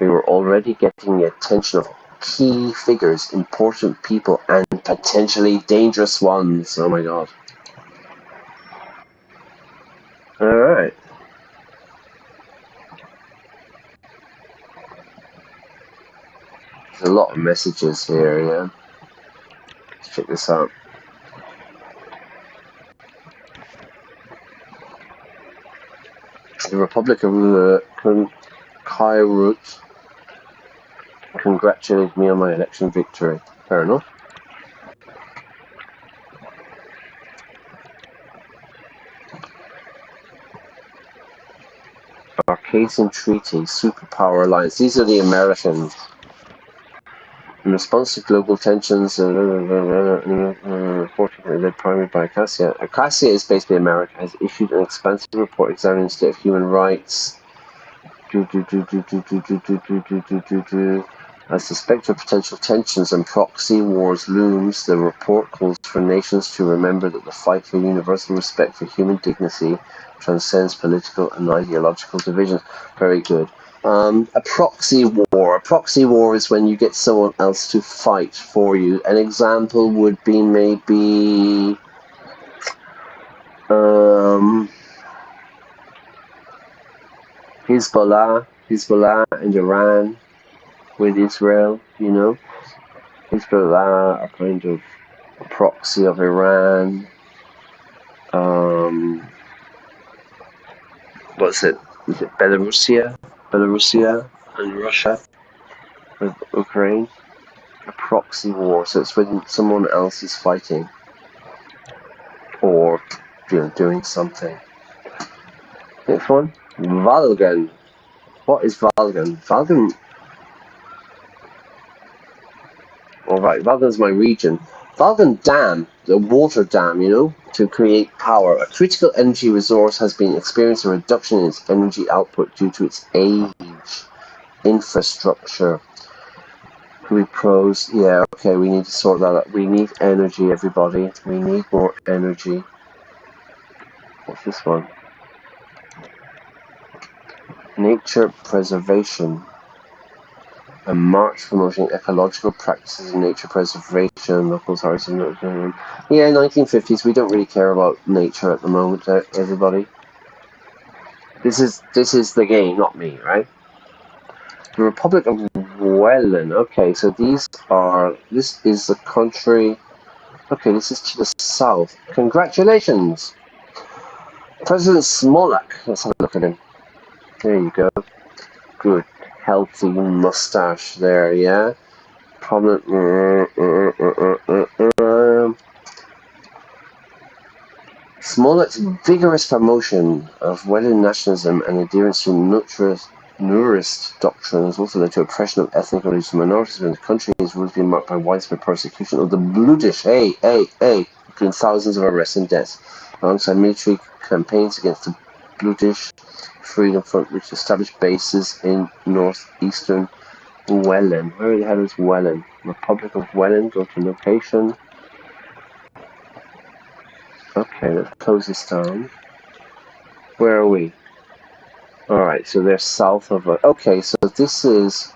We were already getting the attention of key figures, important people, and potentially dangerous ones. Oh my god. Alright. There's a lot of messages here, yeah. Let's check this out. The Republic of Kairut congratulated me on my election victory. Fair enough. Arcasian Treaty, Superpower Alliance. These are the Americans. In response to global tensions, reported led primarily by Acacia. Acacia is basically America, has issued an expansive report examining the state of human rights. As the specter of potential tensions and proxy wars looms, the report calls for nations to remember that the fight for universal respect for human dignity transcends political and ideological divisions. Very good. A proxy war. A proxy war is when you get someone else to fight for you. An example would be maybe Hezbollah and Iran with Israel, you know. Hezbollah are kind of a proxy of Iran. What's it? Is it Belarusia and Russia with Ukraine? A proxy war, so it's when someone else is fighting or doing something. Next one, Valgan. What is Valgan? Valgan. Alright, Valgan is my region. Valgan Dam, the water dam, you know, to create power. A critical energy resource has been experiencing a reduction in its energy output due to its age. Infrastructure. We pros, yeah, okay, we need to sort that out. We need energy, everybody. We need more energy. What's this one? Nature preservation. A march promoting ecological practices in nature preservation, local authorities. Yeah, 1950s. We don't really care about nature at the moment, everybody. This is the game, not me, right? The Republic of Welland. Okay, so this is the country. Okay, this is to the south. Congratulations, President Smollett. Let's have a look at him. There you go. Good. Healthy mustache there, yeah. Prominent. Smollett's vigorous promotion of Welland nationalism and adherence to Nurist doctrine has also led to oppression of ethnic or religious minorities within the country. His rule has been marked by widespread persecution of the Bloodish, including thousands of arrests and deaths, alongside military campaigns against the Bloodish Freedom Front, which established bases in northeastern Welland. Where the hell is Welland? Republic of Welland. Go to location. Okay, let's close this down. Where are we? Alright, so they're south of us. Okay, so this is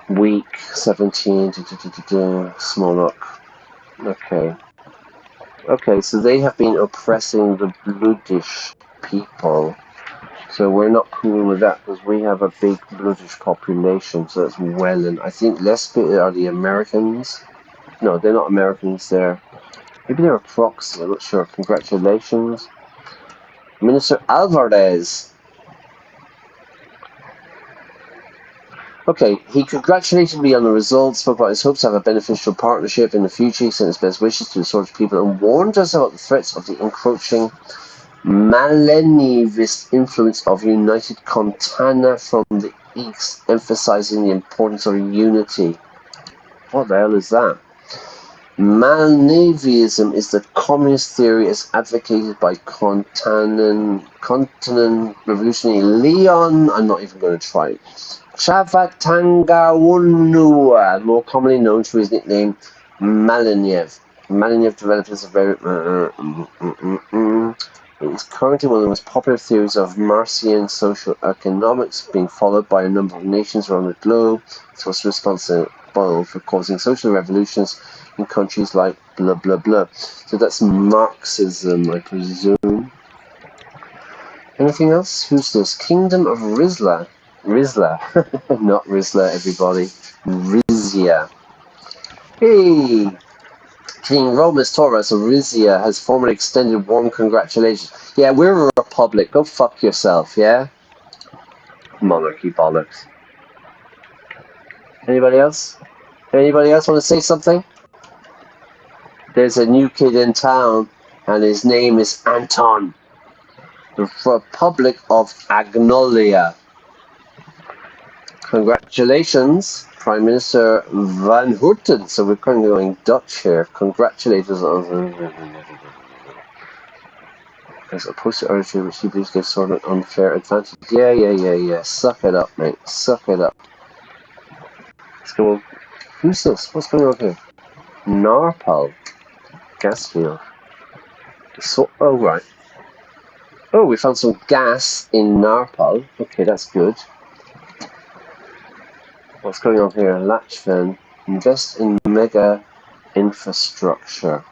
week 17. Small look. Okay. Okay, so they have been oppressing the Bloodish people. So we're not cool with that because we have a big Bloodish population. So that's Welland. I think less are the Americans. No, they're not Americans. Maybe they're a proxy. I'm not sure. Congratulations, Minister Alvarez. Okay, he congratulated me on the results, spoke about his hopes to have a beneficial partnership in the future. He sent his best wishes to the Sordland people and warned us about the threats of the encroaching Malenivist influence of United Contana from the east, emphasizing the importance of unity. What the hell is that? Malnevism is the communist theory as advocated by continent revolutionary Leon. I'm not even going to try it. Chavatangawunua, more commonly known through his nickname Malenev. Malenev developed as a very It is currently one of the most popular theories of Marxian social economics, being followed by a number of nations around the globe. It's also responsible for causing social revolutions in countries like blah blah blah. So that's Marxism, I presume. Anything else? Who's this? Kingdom of Rizla. Rizla. Not Rizla, everybody. Rizia. Hey! King Romus Taurus of Rizia has formally extended warm congratulations. Yeah, we're a republic. Go fuck yourself, yeah? Monarchy bollocks. Anybody else? Anybody else want to say something? There's a new kid in town, and his name is Anton. The Republic of Agnolia. Congratulations, Prime Minister Van Houten. So we're kind of going Dutch here. Congratulations on... As opposed to urge which he believes gives sort of unfair advantage. Yeah. Suck it up, mate. Suck it up. Let's go. Who's this? What's going on here? Narpal. Gas field. So, oh, right. Oh, we found some gas in Narpal. Okay, that's good. What's going on here? Latchfin. Invest in mega infrastructure.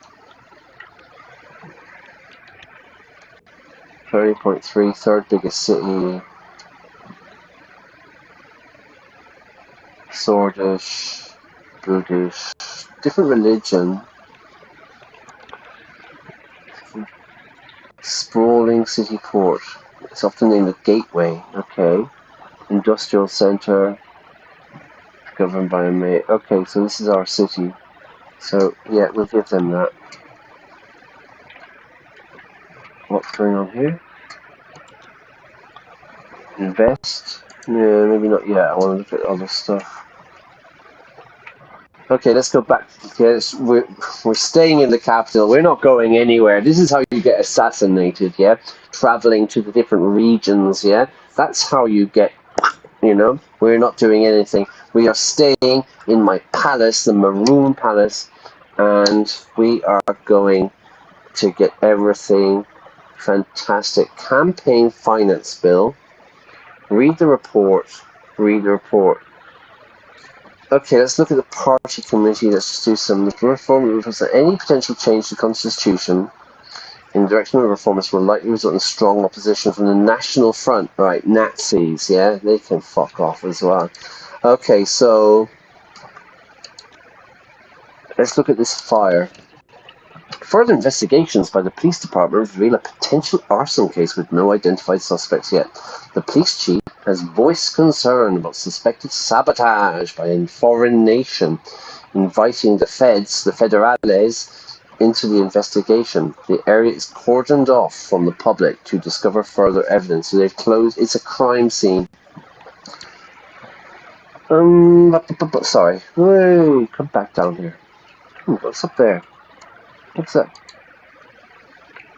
30.3, third biggest city. Swordish, Buddhist, different religion. Sprawling city port. It's often named a gateway. Okay. Industrial center. Governed by a mayor. Okay, so this is our city. So, yeah, we'll give them that. What's going on here? Invest? Yeah, maybe not yet. I want to look at other stuff. Okay, let's go back. We're staying in the capital. We're not going anywhere. This is how you get assassinated, yeah? Traveling to the different regions, yeah? That's how you get, you know? We're not doing anything. We are staying in my palace, the Maroon Palace, and we are going to get everything fantastic. Campaign finance bill. Read the report. Read the report. Okay, let's look at the party committee. Let's just do some reform. Any potential change to the constitution in the direction of reformers will likely result in strong opposition from the National Front. Right, Nazis, yeah? They can fuck off as well. Okay, so let's look at this fire. Further investigations by the police department reveal a potential arson case with no identified suspects yet. The police chief has voiced concern about suspected sabotage by a foreign nation, inviting the federales, into the investigation. The area is cordoned off from the public to discover further evidence. So they've closed. It's a crime scene. Sorry. Hey, come back down here. What's up there? What's that?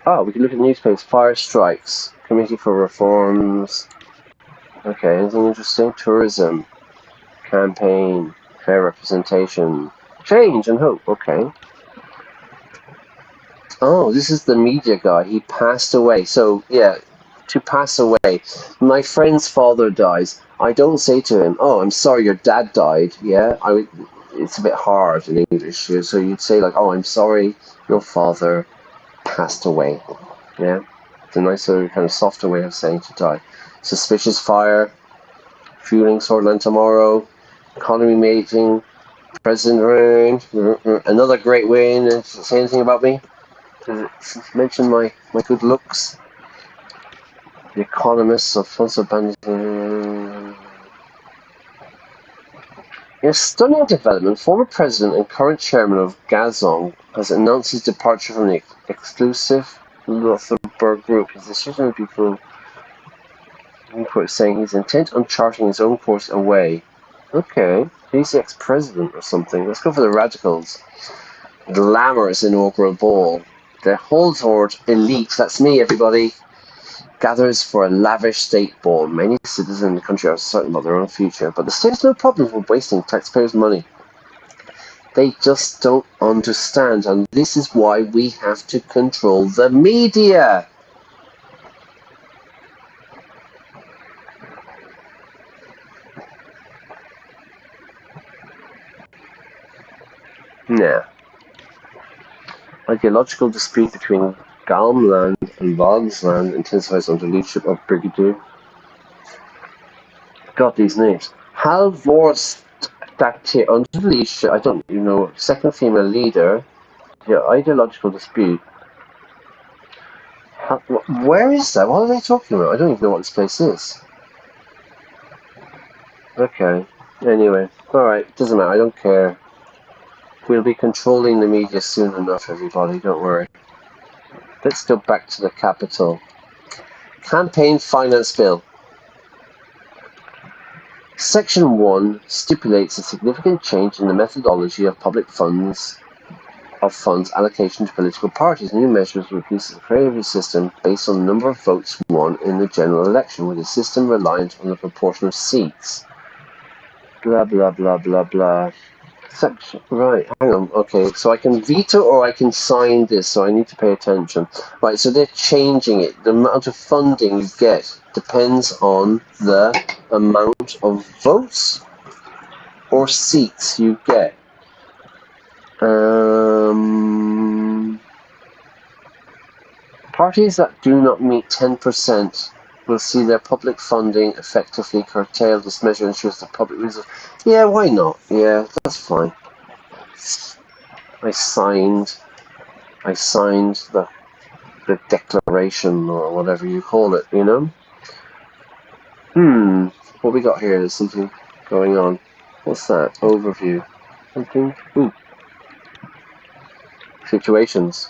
Oh, we can look at newspapers. Fire strikes. Committee for reforms. Okay, anything interesting? Tourism. Campaign. Fair representation. Change and hope. Okay. Oh, this is the media guy. He passed away. So, yeah, to pass away. My friend's father dies. I don't say to him, oh, I'm sorry your dad died. Yeah, it's a bit hard in English. So you'd say, like, oh, I'm sorry your father passed away. Yeah, it's a nicer, kind of softer way of saying to die. Suspicious fire. Fueling Sordland tomorrow. Economy meeting. President reign. Another great win. Does it say anything about me? Does it mention my good looks? The Economist of Alfonso Bandit. In a stunning development, former president and current chairman of Gazong has announced his departure from the exclusive Rothenburg group. With decision of people saying he's intent on charting his own course away. Okay, he's the ex-president or something. Let's go for the radicals. Glamorous inaugural ball. The Holzhord elite, that's me, everybody, gathers for a lavish state ball. Many citizens in the country are certain about their own future, but the state has no problem with wasting taxpayers' money. They just don't understand, and this is why we have to control the media. Ideological dispute between Galmland and Vogsland intensifies under leadership of Brigadier. Got these names. Halvorst under the leadership, I don't even know, second female leader. Yeah, ideological dispute. Where is that? What are they talking about? I don't even know what this place is. Okay. Anyway. Alright, doesn't matter, I don't care. We'll be controlling the media soon enough, everybody, don't worry. Let's go back to the capital. Campaign Finance Bill. Section 1 stipulates a significant change in the methodology of public funds allocation to political parties. New measures replace the previous system based on the number of votes won in the general election, with a system reliant on the proportion of seats. Blah blah blah blah blah. Section, right, hang on, okay, so I can veto or I can sign this, so I need to pay attention. Right, so they're changing it. The amount of funding you get depends on the amount of votes or seats you get. Parties that do not meet 10% will see their public funding effectively curtailed. This measure ensures the public resource. Yeah, why not? Yeah, that's fine. I signed the declaration or whatever you call it, you know? What we got here? There's something going on. What's that? Overview. Something? Situations.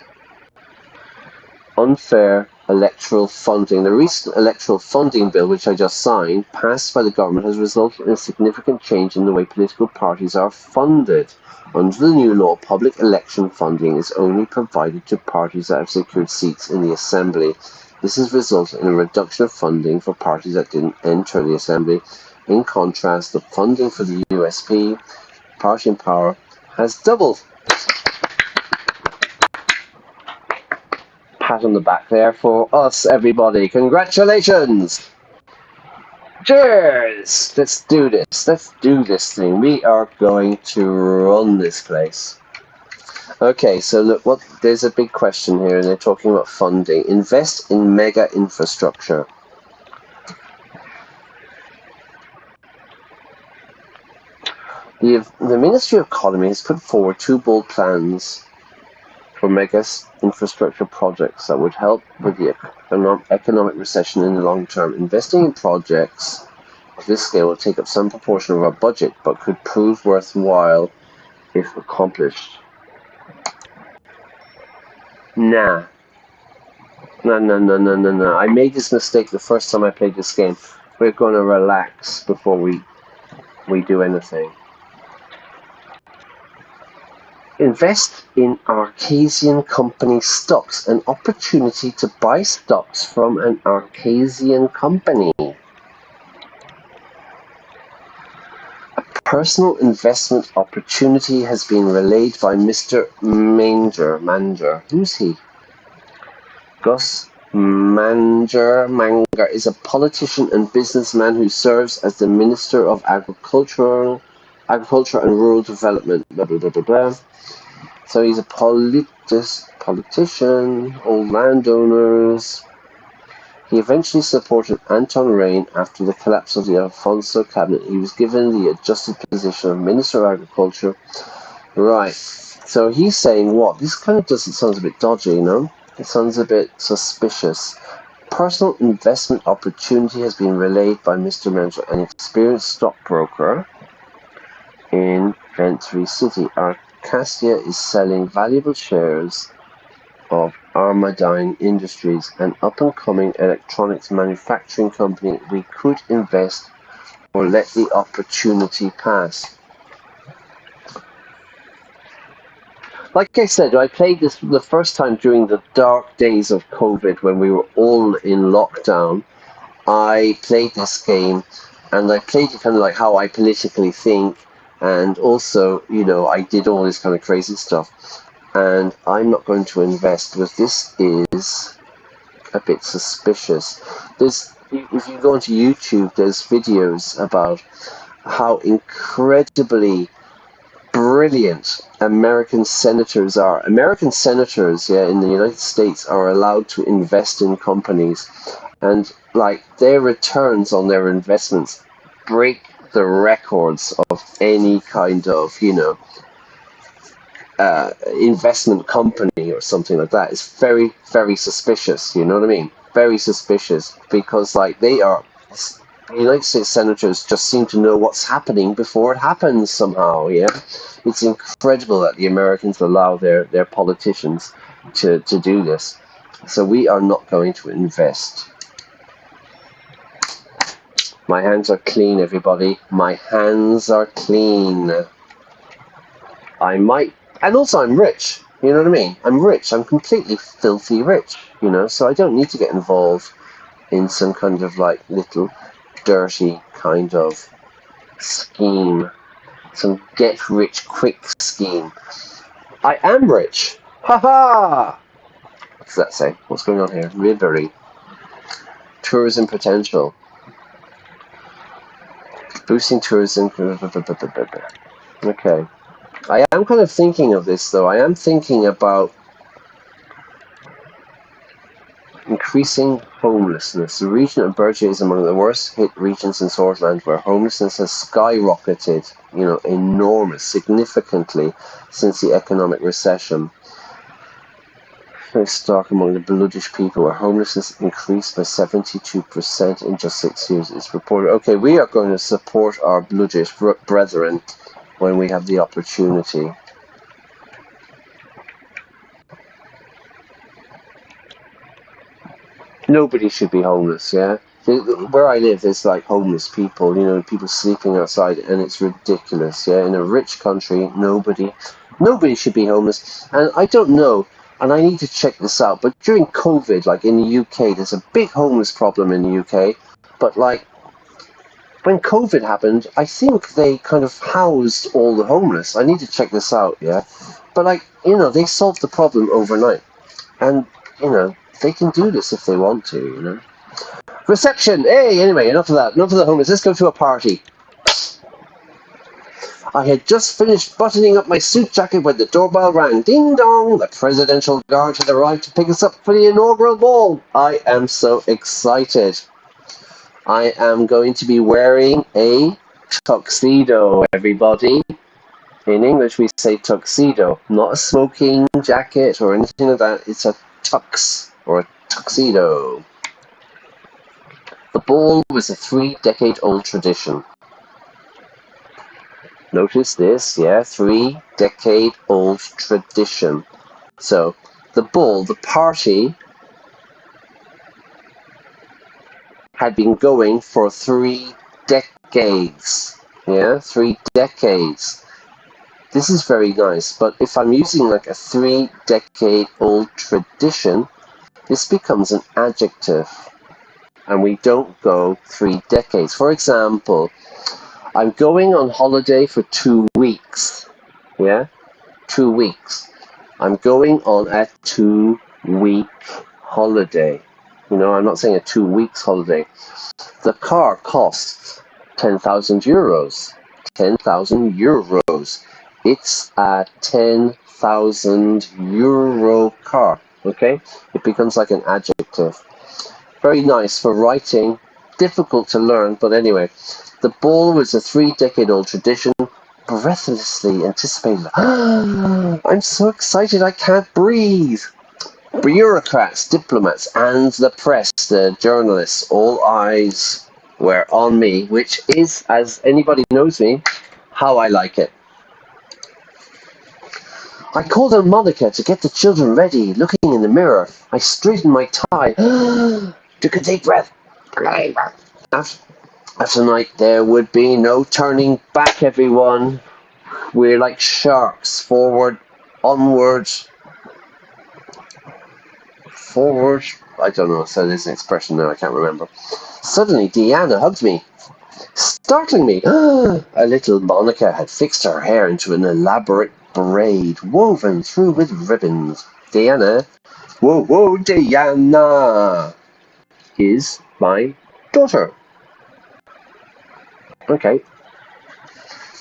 Unfair electoral funding. The recent electoral funding bill, which I just signed, passed by the government, has resulted in a significant change in the way political parties are funded. Under the new law, public election funding is only provided to parties that have secured seats in the Assembly. This has resulted in a reduction of funding for parties that didn't enter the Assembly. In contrast, the funding for the USP, Party in Power, has doubled. Pat on the back there for us, everybody. Congratulations! Cheers! Let's do this. Let's do this thing. We are going to run this place. Okay, so look, there's a big question here, and they're talking about funding. Invest in mega infrastructure. The Ministry of Economy has put forward 2 bold plans for mega infrastructure projects that would help with the economic recession in the long term. Investing in projects of this scale will take up some proportion of our budget, but could prove worthwhile if accomplished. No. I made this mistake the first time I played this game. We're going to relax before we do anything. Invest in Arcasian company stocks. An opportunity to buy stocks from an Arcasian company. A personal investment opportunity has been relayed by Mr. Manger. Who's he? Gus Manger is a politician and businessman who serves as the Minister of Agriculture and Rural Development. Blah, blah, blah, blah, blah. So he's a politician, old landowners. He eventually supported Anton Rein after the collapse of the Alfonso cabinet. He was given the adjusted position of Minister of Agriculture. Right. So he's saying what? This kind of sounds a bit dodgy, you know? It sounds a bit suspicious. Personal investment opportunity has been relayed by Mr. Manager, an experienced stockbroker in Ventry City. Arcasia is selling valuable shares of Armadine Industries, an up-and-coming electronics manufacturing company. We could invest or let the opportunity pass. Like I said, I played this for the first time during the dark days of COVID when we were all in lockdown. I played this game, and I played it kind of like how I politically think, and also, you know, I did all this kind of crazy stuff. And I'm not going to invest because this is a bit suspicious. If you go onto YouTube, there's videos about how incredibly brilliant American senators are. American senators, yeah, in the United States are allowed to invest in companies, and like their returns on their investments break the records of any kind of, investment company or something like that. It's very, very suspicious, you know what I mean? Very suspicious, because like the United States senators just seem to know what's happening before it happens somehow, yeah? It's incredible that the Americans allow their politicians to do this. So we are not going to invest. My hands are clean, everybody. My hands are clean. I might, and also I'm rich, you know what I mean? I'm rich, I'm completely filthy rich, so I don't need to get involved in some kind of like little dirty kind of scheme, some get rich quick scheme. I am rich, haha! What does that say? What's going on here? Rivery. Tourism potential. Boosting tourism. Okay. I am kind of thinking of this, though. I am thinking about increasing homelessness. The region of Berger is among the worst hit regions in Sordland, where homelessness has skyrocketed, enormous, significantly since the economic recession. Very stark among the bloodish people, where homelessness increased by 72% in just 6 years. It's reported. Okay, we are going to support our bloodish brethren when we have the opportunity. Nobody should be homeless, yeah? Where I live, there's like homeless people, people sleeping outside, and it's ridiculous, yeah? In a rich country, nobody should be homeless. And I don't know, and I need to check this out, but during COVID, like in the UK, there's a big homeless problem in the UK, but like, when COVID happened, I think they kind of housed all the homeless. I need to check this out, yeah? But like, they solved the problem overnight. And, they can do this if they want to, Reception! Hey, anyway, enough of that. Enough of the homeless. Let's go to a party. I had just finished buttoning up my suit jacket when the doorbell rang. Ding dong! The presidential guard had arrived to pick us up for the inaugural ball. I am so excited. I am going to be wearing a tuxedo, everybody. In English, we say tuxedo, not a smoking jacket or anything like that. It's a tux, or a tuxedo. The ball was a 3-decade-old tradition. Notice this, yeah, 3-decade-old tradition. So, the ball, the party, had been going for 3 decades. Yeah, 3 decades. This is very nice, but if I'm using like a 3-decade-old tradition, this becomes an adjective. And we don't go 3 decades. For example, I'm going on holiday for 2 weeks. Yeah? 2 weeks. I'm going on a 2-week holiday. I'm not saying a 2 weeks holiday. The car costs 10,000 euros. 10,000 euros. It's a 10,000 euro car. Okay? It becomes like an adjective. Very nice for writing. Difficult to learn, but anyway. The ball was a 3-decade-old tradition. Breathlessly anticipated. I'm so excited I can't breathe. Bureaucrats, diplomats, and the press, the journalists, all eyes were on me, which is, as anybody knows me, how I like it. I called on Monica to get the children ready. Looking in the mirror, I straightened my tie. Took a deep breath. After tonight, there would be no turning back, everyone. We're like sharks, forward, onward, forward. I don't know, so there's an expression now, I can't remember. Suddenly, Deanna hugged me, startling me. A little Monica had fixed her hair into an elaborate braid, woven through with ribbons. Deanna, whoa, Deanna, is my daughter. Okay.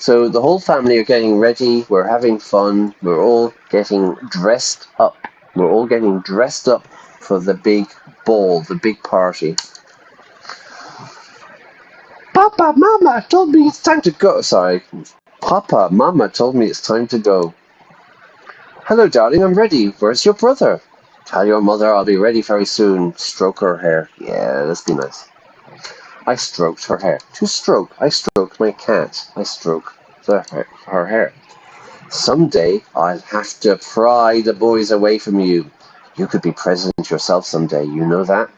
So the whole family are getting ready. We're having fun. We're all getting dressed up. We're all getting dressed up for the big ball, the big party. Papa, Mama told me it's time to go. Sorry. Papa, Mama told me it's time to go. Hello, darling, I'm ready. Where's your brother? Tell your mother I'll be ready very soon. Stroke her hair. Yeah, let's be nice. I stroked her hair. To stroke, I stroked my cat. I stroke her hair. Someday I'll have to pry the boys away from you. You could be president yourself someday, you know that?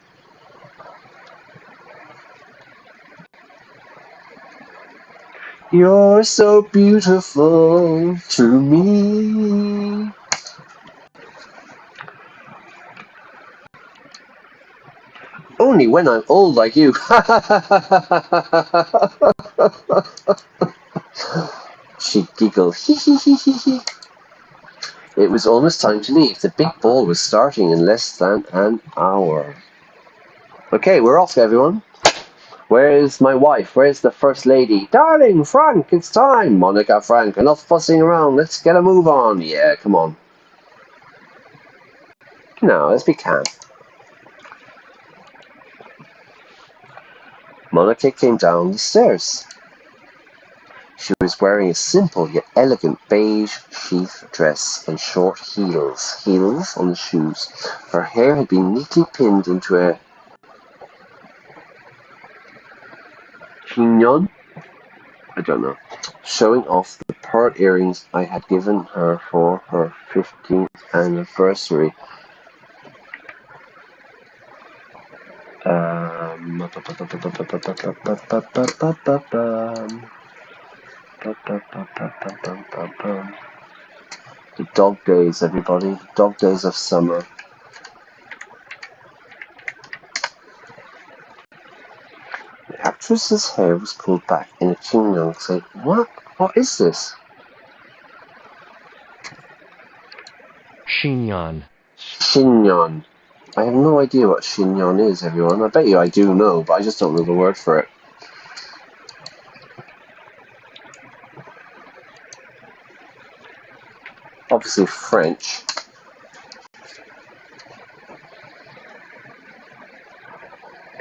You're so beautiful to me. Only when I'm old like you. She giggled. It was almost time to leave. The big ball was starting in less than an hour. Okay, we're off, everyone. Where's my wife? Where's the first lady? Darling, Frank, it's time. Monica, Frank, enough fussing around. Let's get a move on. Yeah, come on. Now, let's be calm. Monica came down the stairs. She was wearing a simple yet elegant beige sheath dress and short heels on the shoes. Her hair had been neatly pinned into a chignon, I don't know, showing off the pearl earrings I had given her for her 15th anniversary. The dog days, everybody. Dog days of summer. The actress's hair was pulled back in a chignon. Said, "What? What is this?" Chignon. Chignon. I have no idea what chignon is, everyone. I bet you I do know, but I just don't know the word for it. Obviously French.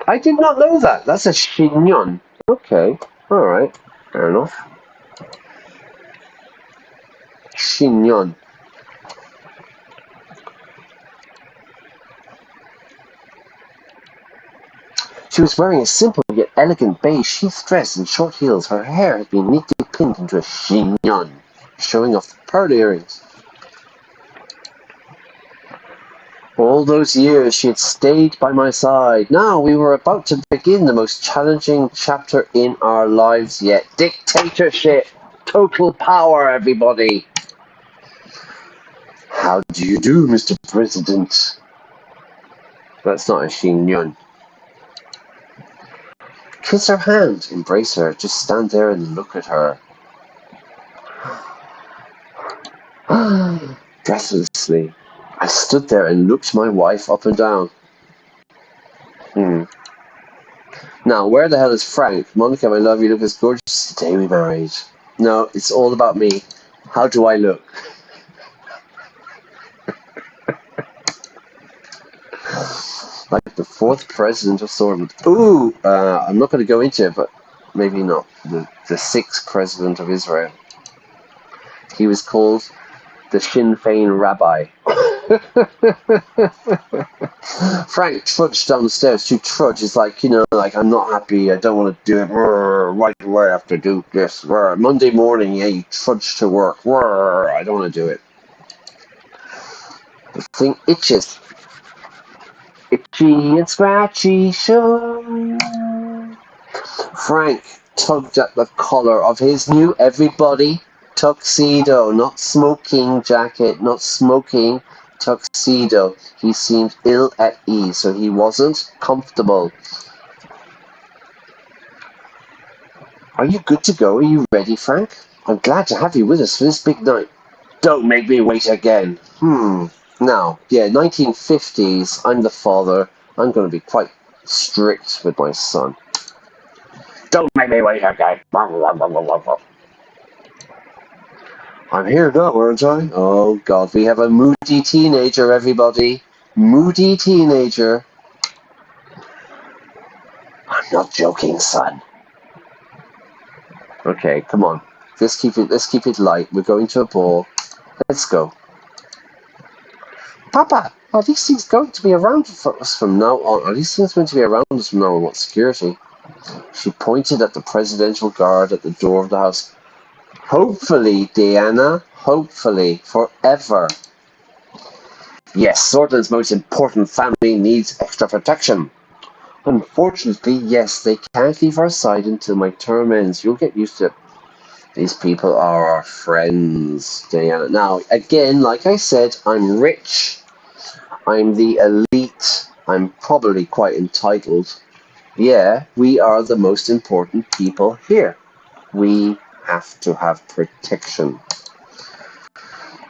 I did not know that. That's a chignon. Okay. Alright. Fair enough. Chignon. She was wearing a simple yet elegant beige sheath dress and short heels. Her hair had been neatly pinned into a chignon, showing off the pearl earrings. All those years she had stayed by my side. Now we were about to begin the most challenging chapter in our lives yet. Dictatorship! Total power, everybody! How do you do, Mr. President? That's not a chignon. Kiss her hand, embrace her, just stand there and look at her. Breathlessly, I stood there and looked my wife up and down. Now, where the hell is Frank? Monica, my love, you look as gorgeous the day we married. No, it's all about me. How do I look? Like the 4th president of Sordland. Ooh, I'm not going to go into it, but maybe not. The 6th president of Israel. He was called the Sinn Féin rabbi. Frank trudged down the stairs. To trudge is like, like, I'm not happy, I don't want to do it. Right away I have to do this. Monday morning, yeah, you trudge to work. I don't want to do it. The thing itches. Itchy and scratchy show. Frank tugged at the collar of his new everybody tuxedo, not smoking jacket, not smoking tuxedo. He seemed ill at ease, so he wasn't comfortable. Are you good to go? Are you ready, Frank? I'm glad to have you with us for this big night. Don't make me wait again. Now, yeah, 1950s, I'm the father. I'm going to be quite strict with my son. Don't make me wait again. I'm here now, aren't I? Oh, God, we have a moody teenager, everybody. Moody teenager. I'm not joking, son. Okay, come on. Let's keep it light. We're going to a ball. Let's go. Papa, are these things going to be around for us from now on? Are these things going to be around us from now on? What security? She pointed at the presidential guard at the door of the house. Hopefully, Diana. Hopefully. Forever. Yes, Sordland's most important family needs extra protection. Unfortunately, yes, they can't leave our side until my term ends. You'll get used to it. These people are our friends, Diana. Now, again, like I said, I'm rich. I'm the elite. I'm probably quite entitled. Yeah, we are the most important people here. We have to have protection.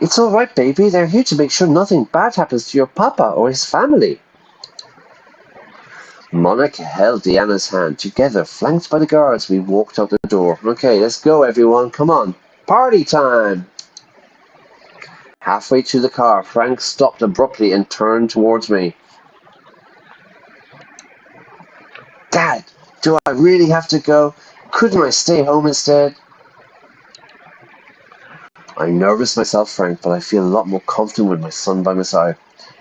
It's all right, baby. They're here to make sure nothing bad happens to your papa or his family. Monica held Diana's hand. Together, flanked by the guards, we walked out the door. Okay, let's go, everyone. Come on. Party time! Halfway to the car, Frank stopped abruptly and turned towards me. Dad, do I really have to go? Couldn't I stay home instead? I'm nervous myself, Frank, but I feel a lot more confident with my son by my side.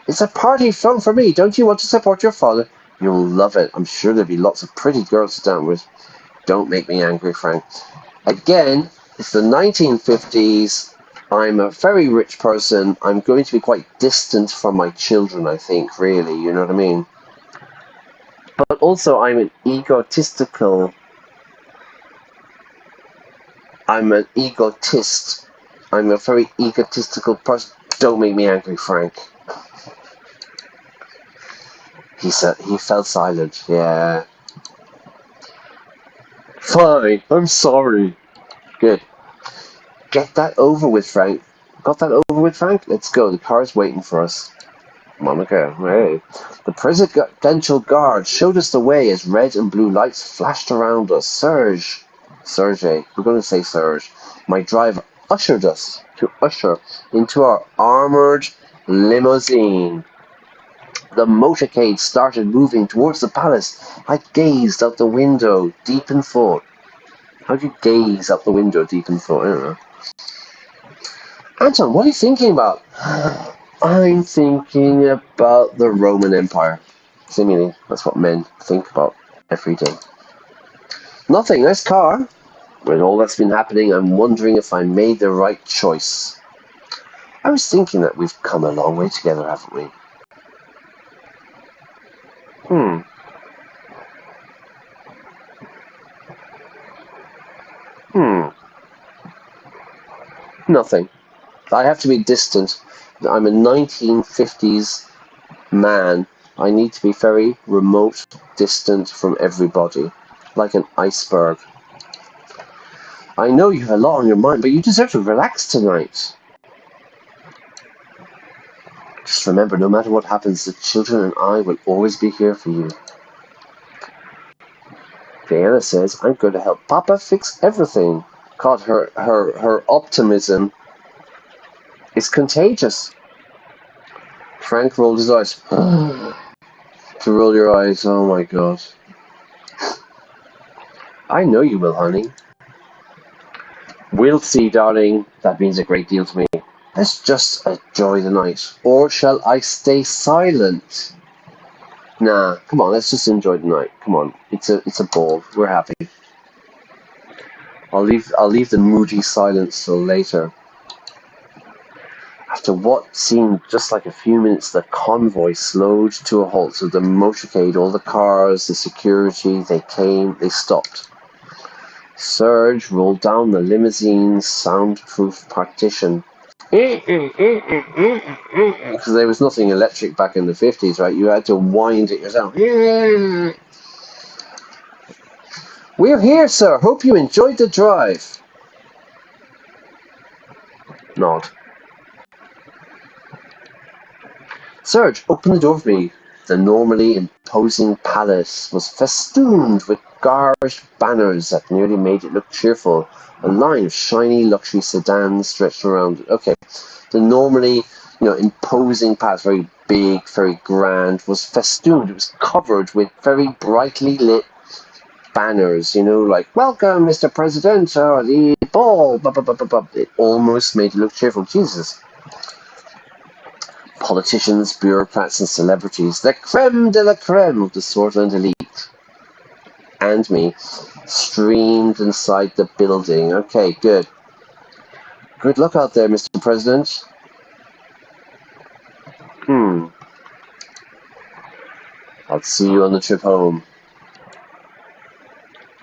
It's a party thrown for me. Don't you want to support your father? You'll love it. I'm sure there'll be lots of pretty girls to dance with. Don't make me angry, Frank. Again, it's the 1950s. I'm a very rich person. I'm going to be quite distant from my children, I think, really. You know what I mean? But also, I'm an egotist. I'm a very egotistical person. Don't make me angry, Frank. He fell silent. Yeah. Fine, I'm sorry. Good. Get that over with, Frank. Got that over with, Frank? Let's go. The car's waiting for us. Monica, hey. The presidential guard showed us the way as red and blue lights flashed around us. Serge, we're going to say Serge, my driver ushered us into our armored limousine. The motorcade started moving towards the palace. I gazed out the window, deep in thought. How do you gaze out the window deep in thought? I don't know. Anton, what are you thinking about? I'm thinking about the Roman Empire. Seemingly, that's what men think about every day. Nothing, nice car. With all that's been happening, I'm wondering if I made the right choice. I was thinking that we've come a long way together, haven't we? Nothing. I have to be distant. I'm a 1950s man. I need to be very remote, distant from everybody. Like an iceberg. I know you have a lot on your mind, but you deserve to relax tonight. Just remember, no matter what happens, the children and I will always be here for you. Diana says, I'm going to help Papa fix everything. God, her optimism is contagious. Frank rolled his eyes. To roll your eyes, oh my God. I know you will, honey. We'll see, darling. That means a great deal to me. Let's just enjoy the night. Or shall I stay silent? Nah, come on, let's just enjoy the night. Come on, it's a ball. We're happy. I'll leave the moody silence till later. After what seemed just like a few minutes, the convoy slowed to a halt. So the motorcade, all the cars, the security, they stopped. Serge rolled down the limousine's soundproof partition. Because there was nothing electric back in the 50s, right? You had to wind it yourself. We're here, sir. Hope you enjoyed the drive. Nod. Serge, open the door for me. The normally imposing palace was festooned with garish banners that nearly made it look cheerful. A line of shiny luxury sedans stretched around it. Okay, the normally, imposing palace, very big, very grand, was festooned. It was covered with very brightly lit banners, like, welcome, Mr. President, or the ball, blah, blah, blah, blah, blah. It almost made it look cheerful. Jesus. Politicians, bureaucrats, and celebrities, the creme de la creme of the Sordland elite, and me, streamed inside the building. Okay, good. Good luck out there, Mr. President. I'll see you on the trip home.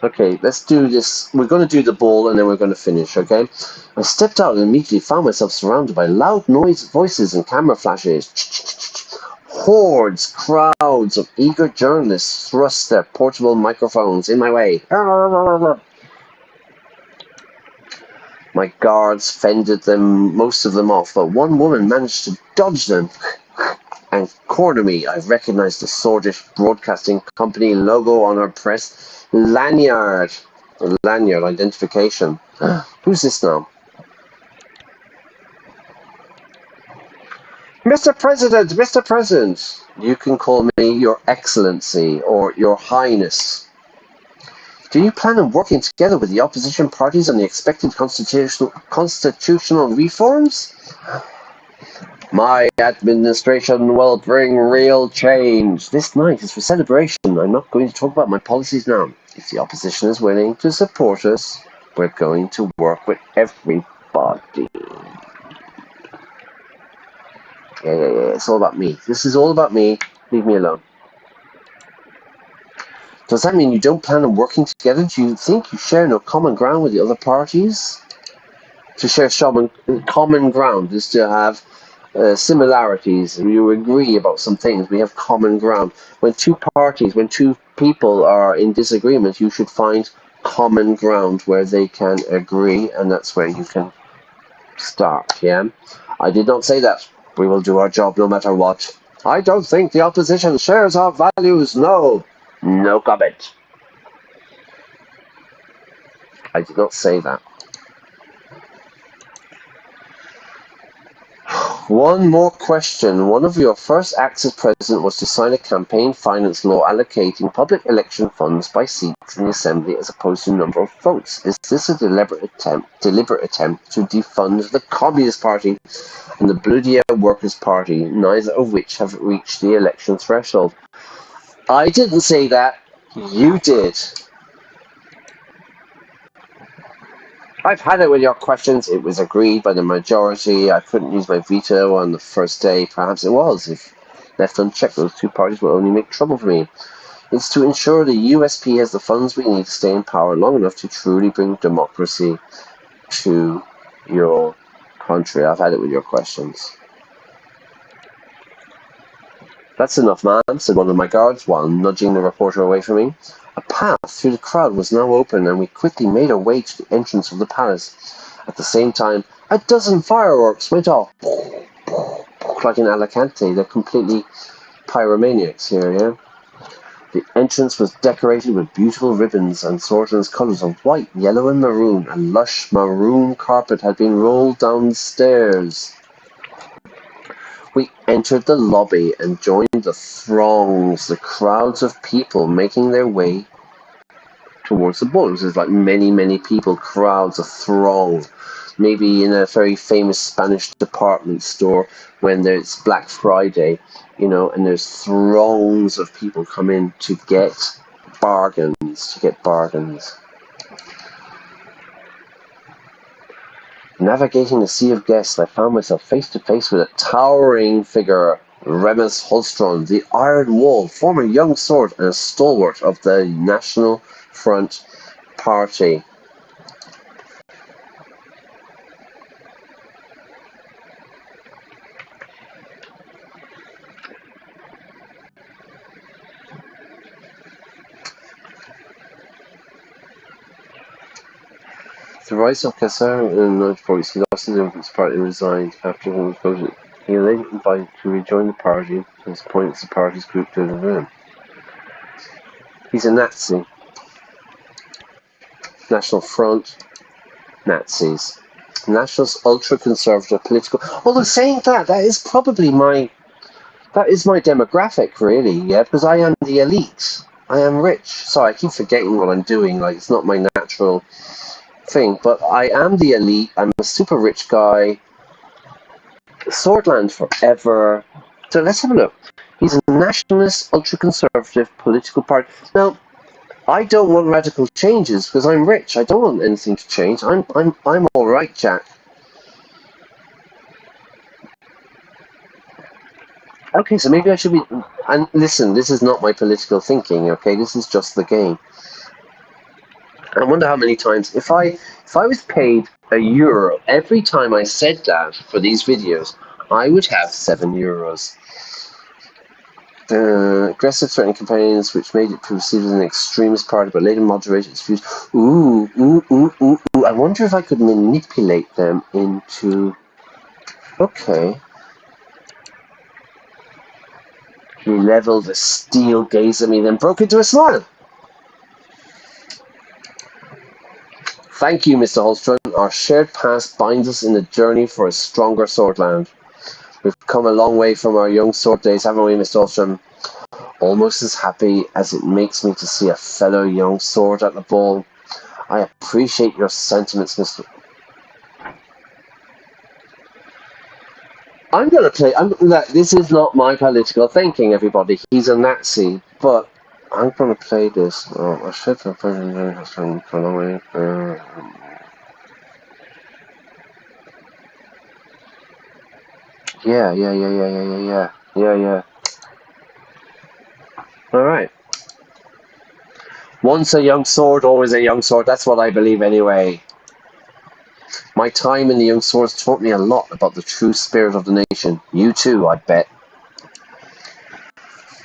Okay, let's do this. We're going to do the ball and then we're going to finish, okay? I stepped out and immediately found myself surrounded by loud voices and camera flashes. Hordes, crowds of eager journalists thrust their portable microphones in my way. My guards fended most of them off, but one woman managed to dodge them and corner me. I recognized the Swordfish Broadcasting Company logo on her press lanyard. A lanyard identification. Who's this now? Mr. President, Mr. President. You can call me Your Excellency or Your Highness. Do you plan on working together with the opposition parties on the expected constitutional reforms? My administration will bring real change. This night is for celebration. I'm not going to talk about my policies now. If the opposition is willing to support us, we're going to work with everybody. Yeah. It's all about me. This is all about me. Leave me alone. Does that mean you don't plan on working together? Do you think you share no common ground with the other parties? To share common ground is to have similarities. You agree about some things. We have common ground. When two people are in disagreement, you should find common ground where they can agree, and that's where you can start. Yeah, I did not say that. We will do our job no matter what. I don't think the opposition shares our values. No comment. I did not say that. One more question. One of your first acts as president was to sign a campaign finance law allocating public election funds by seats in the assembly as opposed to number of votes. Is this a deliberate attempt to defund the Communist Party and the Bloody Workers' Party, neither of which have reached the election threshold? I didn't say that. You did. I've had it with your questions. It was agreed by the majority. I couldn't use my veto on the first day. Perhaps it was. If left unchecked, those two parties will only make trouble for me. It's to ensure the USP has the funds we need to stay in power long enough to truly bring democracy to your country. I've had it with your questions. That's enough, ma'am, said one of my guards while nudging the reporter away from me. A path through the crowd was now open, and we quickly made our way to the entrance of the palace. At the same time, a dozen fireworks went off, like in Alicante. They're completely pyromaniacs here, yeah? The entrance was decorated with beautiful ribbons and Sordland's colours of white, yellow, and maroon. A lush maroon carpet had been rolled down the stairs. We entered the lobby and joined the throngs, the crowds of people making their way towards the ball. There's like many people, crowds, a throng. Maybe in a very famous Spanish department store when there's Black Friday, and there's throngs of people come in to get bargains, Navigating the sea of guests, I found myself face to face with a towering figure, Remus Holstron, the Iron Wall, former young sword and a stalwart of the National Front Party. The rise of Cassar in 1940s, he lost his influence party and resigned after he was voted. He later invited to rejoin the party at this point as the party's group did him. He's a Nazi. National Front, Nazis. Nationalist, ultra-conservative political... Although saying that, that is my demographic, really, yeah, because I am the elite. I am rich. Sorry, I keep forgetting what I'm doing, like, it's not my natural thing, but I am the elite. I'm a super rich guy. Sordland forever. So let's have a look. He's a nationalist, ultra-conservative political party. Now, I don't want radical changes because I'm rich. I don't want anything to change. I'm all right, Jack. Okay, so maybe I should be. And listen, this is not my political thinking. Okay, this is just the game. I wonder how many times if I was paid €1 every time I said that for these videos, I would have €7. Aggressive threatening campaigns which made it perceived as an extremist party but later moderated its views. Ooh. I wonder if I could manipulate them into... Okay. He leveled a steel gaze at me, then broke into a smile. Thank you, Mr. Holstrom. Our shared past binds us in a journey for a stronger Sordland. We've come a long way from our young sword days, haven't we, Mr. Holstrom? Almost as happy as it makes me to see a fellow young sword at the ball. I appreciate your sentiments, Mr. I'm going to play... this is not my political thinking, everybody. He's a Nazi, but I'm going to play this. Oh, I should have put it in for a long way. Yeah. Alright. Once a young sword, always a young sword. That's what I believe anyway. My time in the Young Swords taught me a lot about the true spirit of the nation. You too, I bet.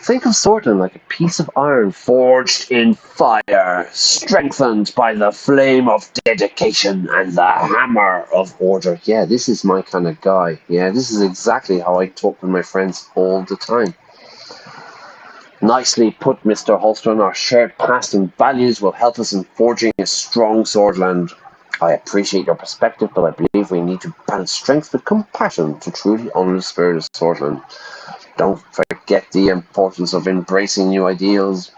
Think of Sordland like a piece of iron forged in fire, strengthened by the flame of dedication and the hammer of order. Yeah, this is my kind of guy. Yeah, this is exactly how I talk with my friends all the time. Nicely put, Mr. Holstrom. Our shared past and values will help us in forging a strong Sordland. I appreciate your perspective, but I believe we need to balance strength with compassion to truly honor the spirit of Sordland. Don't forget the importance of embracing new ideals.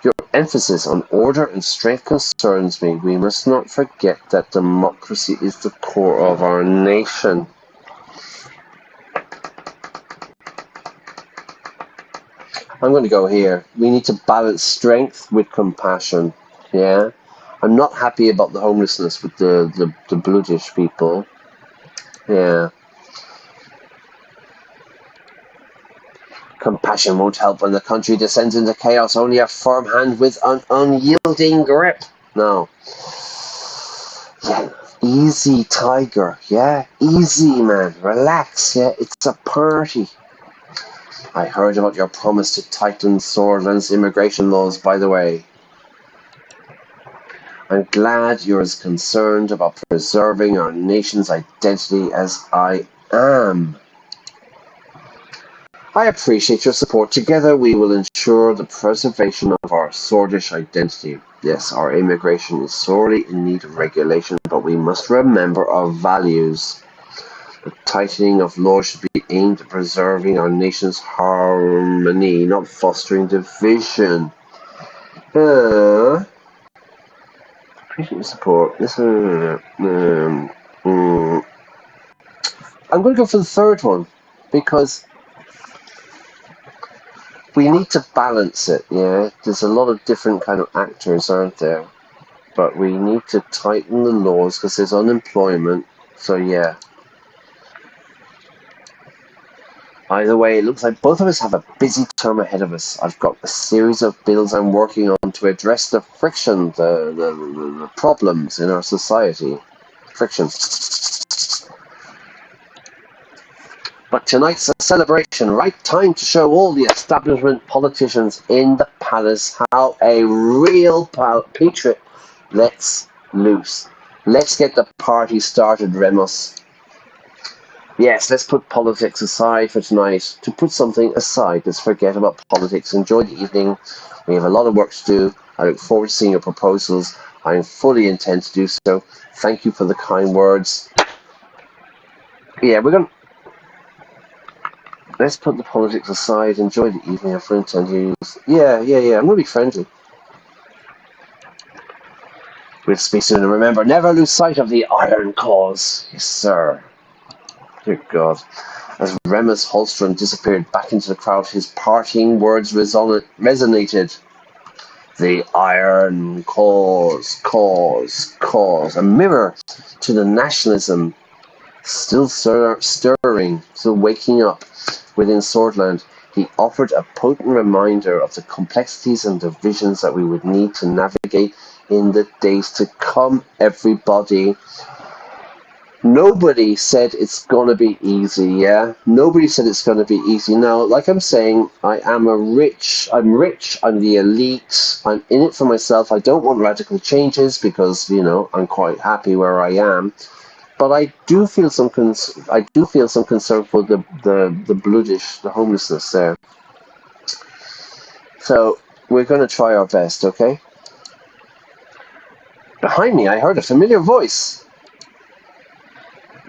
Your emphasis on order and strength concerns me. We must not forget that democracy is the core of our nation. I'm going to go here. We need to balance strength with compassion. Yeah? I'm not happy about the homelessness with the British people. Yeah. Compassion won't help when the country descends into chaos. Only a firm hand with an unyielding grip. No. Yeah. Easy, Tiger. Yeah. Easy, man. Relax. Yeah. It's a party. I heard about your promise to tighten Sordland's immigration laws, by the way. I'm glad you're as concerned about preserving our nation's identity as I am. I appreciate your support. Together we will ensure the preservation of our Swordish identity. Yes, our immigration is sorely in need of regulation, but we must remember our values. The tightening of laws should be aimed at preserving our nation's harmony, not fostering division. Appreciate your support. I'm going to go for the third one because we need to balance it. Yeah, there's a lot of different kind of actors, aren't there? But we need to tighten the laws because there's unemployment. So yeah. Either way, it looks like both of us have a busy term ahead of us. I've got a series of bills I'm working on to address the friction, the problems in our society. Frictions. But tonight's a celebration, right time to show all the establishment politicians in the palace how a real patriot lets loose. Let's get the party started, Remos. Yes, let's put politics aside for tonight. To put something aside, let's forget about politics. Enjoy the evening. We have a lot of work to do. I look forward to seeing your proposals. I fully intend to do so. Thank you for the kind words. Yeah, we're going to... Let's put the politics aside. Enjoy the evening, our friends and use. Yeah. I'm going to be friendly. We'll speak soon, and remember, never lose sight of the iron cause. Yes, sir. Dear God. As Remus Holstrom disappeared back into the crowd, his parting words resonated. The iron cause. A mirror to the nationalism still stirring, still waking up within Sordland. He offered a potent reminder of the complexities and divisions that we would need to navigate in the days to come, everybody. Nobody said it's going to be easy, yeah? Nobody said it's going to be easy. Now, like I'm saying, I'm rich, I'm the elite, I'm in it for myself. I don't want radical changes because, I'm quite happy where I am. But I do feel some concern for the bloodish, the homelessness there. So, we're going to try our best, okay? Behind me, I heard a familiar voice.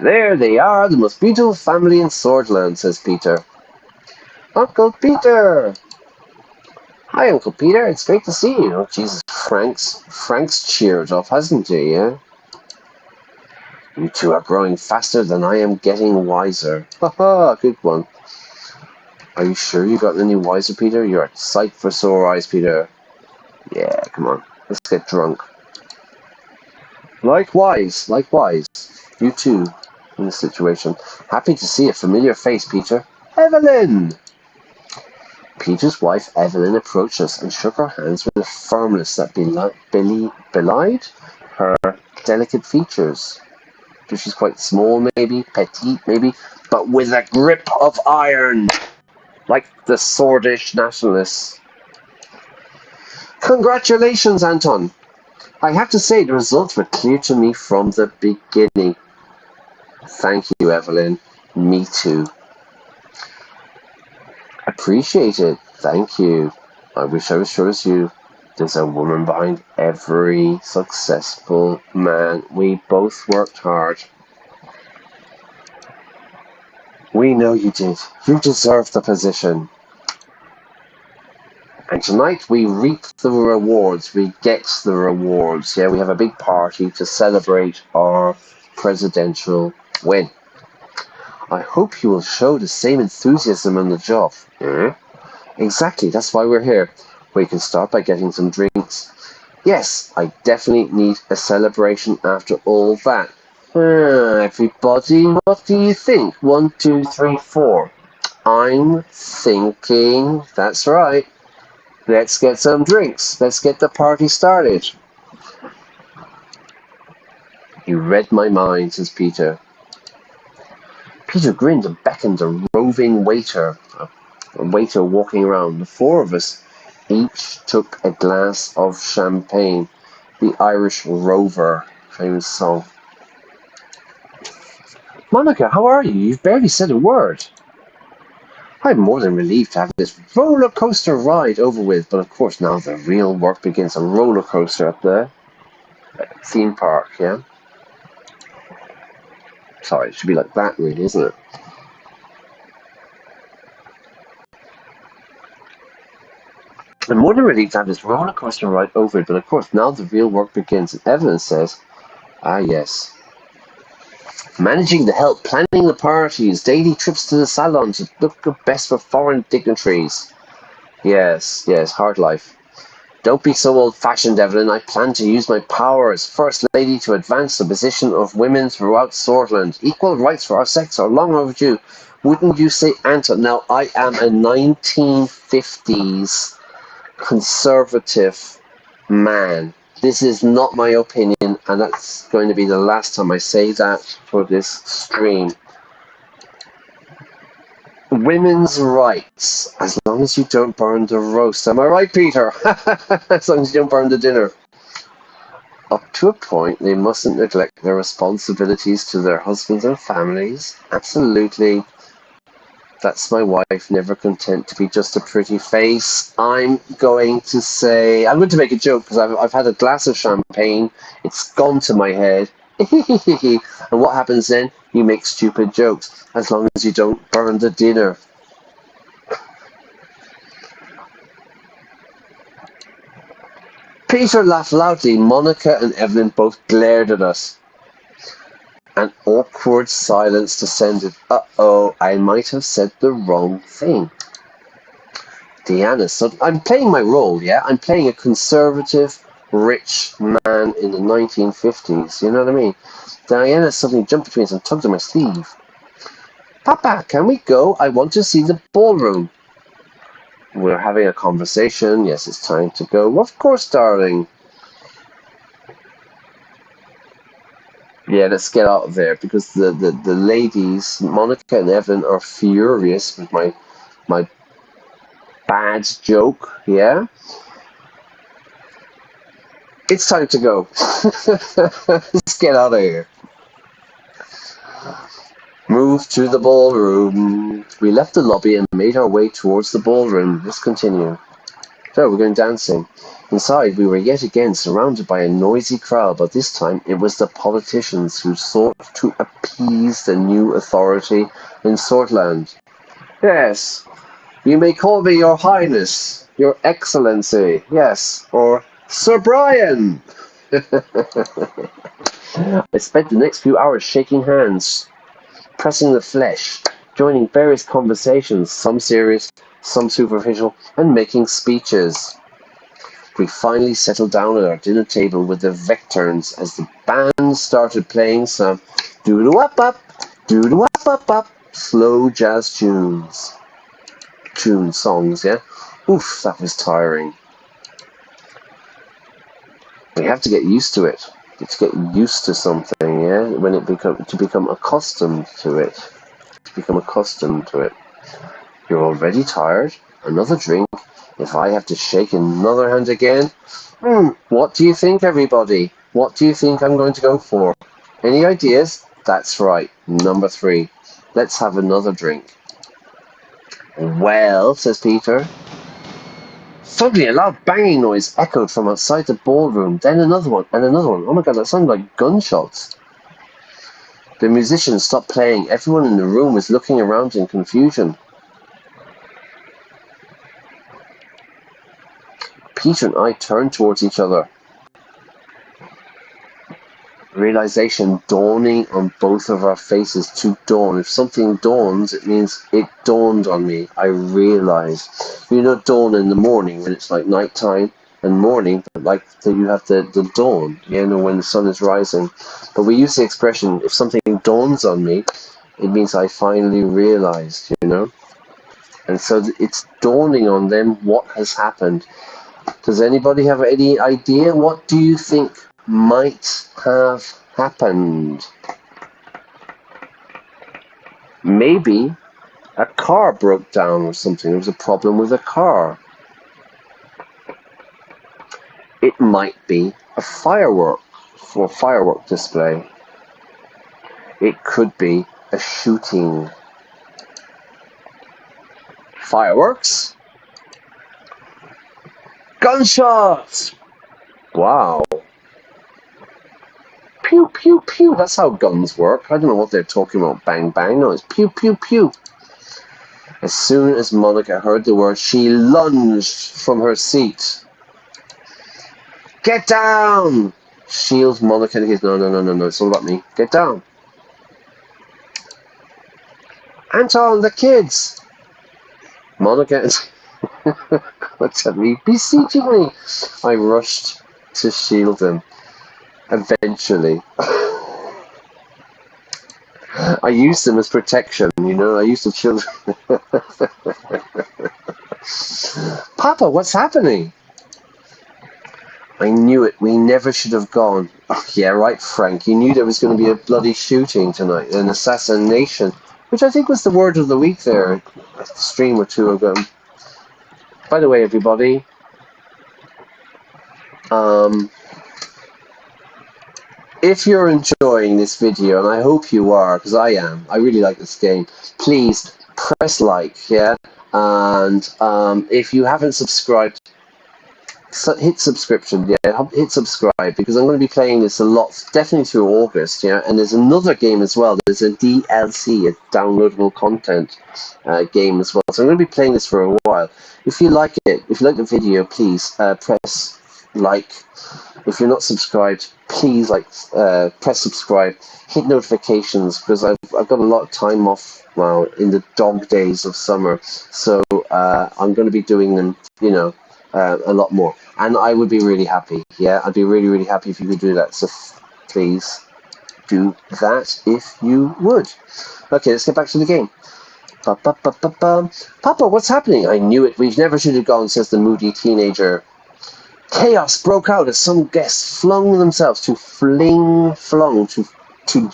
There they are, the most beautiful family in Sordland, says Peter. Uncle Peter! Hi, Uncle Peter, it's great to see you. Oh, Jesus, Frank's cheered up, hasn't he, yeah? You two are growing faster than I am getting wiser. Ha, good one. Are you sure you got any wiser, Peter? You're a sight for sore eyes, Peter. Yeah, come on, let's get drunk. Likewise. You too, in this situation. Happy to see a familiar face, Peter. Evelyn! Peter's wife, Evelyn, approached us and shook her hands with a firmness that belied her delicate features. She's quite small, maybe, petite, maybe, but with a grip of iron, like the swordish nationalists. Congratulations, Anton. I have to say, the results were clear to me from the beginning. Thank you, Evelyn. Me too. Appreciate it. Thank you. I wish I was sure as you. There's a woman behind every successful man. We both worked hard. We know you did. You deserve the position. And tonight we reap the rewards. We get the rewards. Yeah, we have a big party to celebrate our presidential win. I hope you will show the same enthusiasm on the job. Exactly, that's why we're here. We can start by getting some drinks. Yes, I definitely need a celebration after all that. Everybody, what do you think? 1, 2, 3, 4. I'm thinking, that's right. Let's get some drinks. Let's get the party started. You read my mind, says Peter. Peter grinned and beckoned a roving waiter, a waiter walking around. The four of us each took a glass of champagne. The Irish Rover, famous song. Monica, how are you? You've barely said a word. I'm more than relieved to have this roller coaster ride over with, but of course now the real work begins. A roller coaster at the theme park, yeah? Sorry, it should be like that, really, isn't it? I'm more than relieved to have this roller coaster ride over it, but of course now the real work begins. And Evelyn says, ah, yes. Managing the help, planning the parties, daily trips to the salon to look the best for foreign dignitaries. Yes, hard life. Don't be so old-fashioned, Evelyn. I plan to use my power as First Lady to advance the position of women throughout Sordland. Equal rights for our sex are long overdue. Wouldn't you say, Anton? Now, I am a 1950s conservative man. This is not my opinion, and that's going to be the last time I say that for this stream. Women's rights, as long as you don't burn the roast. Am I right, Peter? As long as you don't burn the dinner. Up to a point, they mustn't neglect their responsibilities to their husbands and families. Absolutely. That's my wife, never content to be just a pretty face. I'm going to say, I'm going to make a joke because I've had a glass of champagne. It's gone to my head. And what happens then? You make stupid jokes, as long as you don't burn the dinner. Peter laughed loudly. Monica and Evelyn both glared at us. An awkward silence descended. Uh-oh, I might have said the wrong thing. Deanna, so I'm playing my role, yeah? I'm playing a conservative, rich man in the 1950s, you know what I mean? Diana suddenly jumped between us and tugged at my sleeve. Papa, can we go? I want to see the ballroom. We're having a conversation. Yes, it's time to go. Of course, darling. Yeah, let's get out of there, because the ladies, Monica and Evan, are furious with my bad joke, yeah? It's time to go. Let's get out of here. Move to the ballroom. We left the lobby and made our way towards the ballroom. Let's continue. So, we're going dancing. Inside, we were yet again surrounded by a noisy crowd, but this time it was the politicians who sought to appease the new authority in Sordland. Yes, you may call me Your Highness, Your Excellency, yes, or Sir Brian. I spent the next few hours shaking hands, pressing the flesh, joining various conversations, some serious, some superficial, and making speeches. We finally settled down at our dinner table with the Vecturns as the band started playing some doo-doo-up-up, doo-doo-up-up-up, slow jazz songs, yeah? Oof, that was tiring. We have to get used to it. To get used to something, yeah? When it become accustomed to it. To become accustomed to it. You're already tired? Another drink? If I have to shake another hand again? What do you think, everybody? What do you think I'm going to go for? Any ideas? That's right. Number 3. Let's have another drink. Well, says Peter. Suddenly a loud banging noise echoed from outside the ballroom, then another one, and another one. Oh my god, that sounded like gunshots. The musicians stopped playing. Everyone in the room was looking around in confusion. Peter and I turned towards each other. Realization dawning on both of our faces. To dawn. If something dawns, it means it dawned on me. I realized. You know, dawn in the morning when it's like nighttime, and morning, but like you have the dawn, you know, when the sun is rising. But we use the expression, if something dawns on me, it means I finally realized, you know. And so it's dawning on them what has happened. Does anybody have any idea? What do you think might have happened? Maybe a car broke down or something. There was a problem with a car. It might be a firework display. It could be a shooting. Fireworks? Gunshots! Wow. Pew, pew, pew. That's how guns work. I don't know what they're talking about. Bang, bang. No, it's pew, pew, pew. As soon as Monica heard the word, she lunged from her seat. Get down! Shields Monica and his. No. It's all about me. Get down. Anton, the kids! Monica and... Looked at me, beseeching me. I rushed to shield them. Eventually. I used them as protection, you know. I used the children. Papa, what's happening? I knew it. We never should have gone. Oh, yeah, right, Frank. You knew there was going to be a bloody shooting tonight, an assassination, which I think was the word of the week there, a stream or two ago. By the way, everybody, if you're enjoying this video, and I hope you are, because I am, I really like this game, please press like, yeah, and if you haven't subscribed, hit subscription, yeah, hit subscribe, because I'm going to be playing this a lot, definitely through August, yeah, and there's another game as well, there's a DLC, a downloadable content game as well, so I'm going to be playing this for a while. If you like it, if you like the video, please press like. If you're not subscribed, please press subscribe, hit notifications, because I've got a lot of time off now in the dog days of summer, so I'm going to be doing them, you know, a lot more, and I would be really happy. Yeah, I'd be really, really happy if you could do that. So please do that if you would. Okay, let's get back to the game. Papa, what's happening? I knew it. We never should have gone, says the moody teenager. Chaos broke out as some guests flung themselves to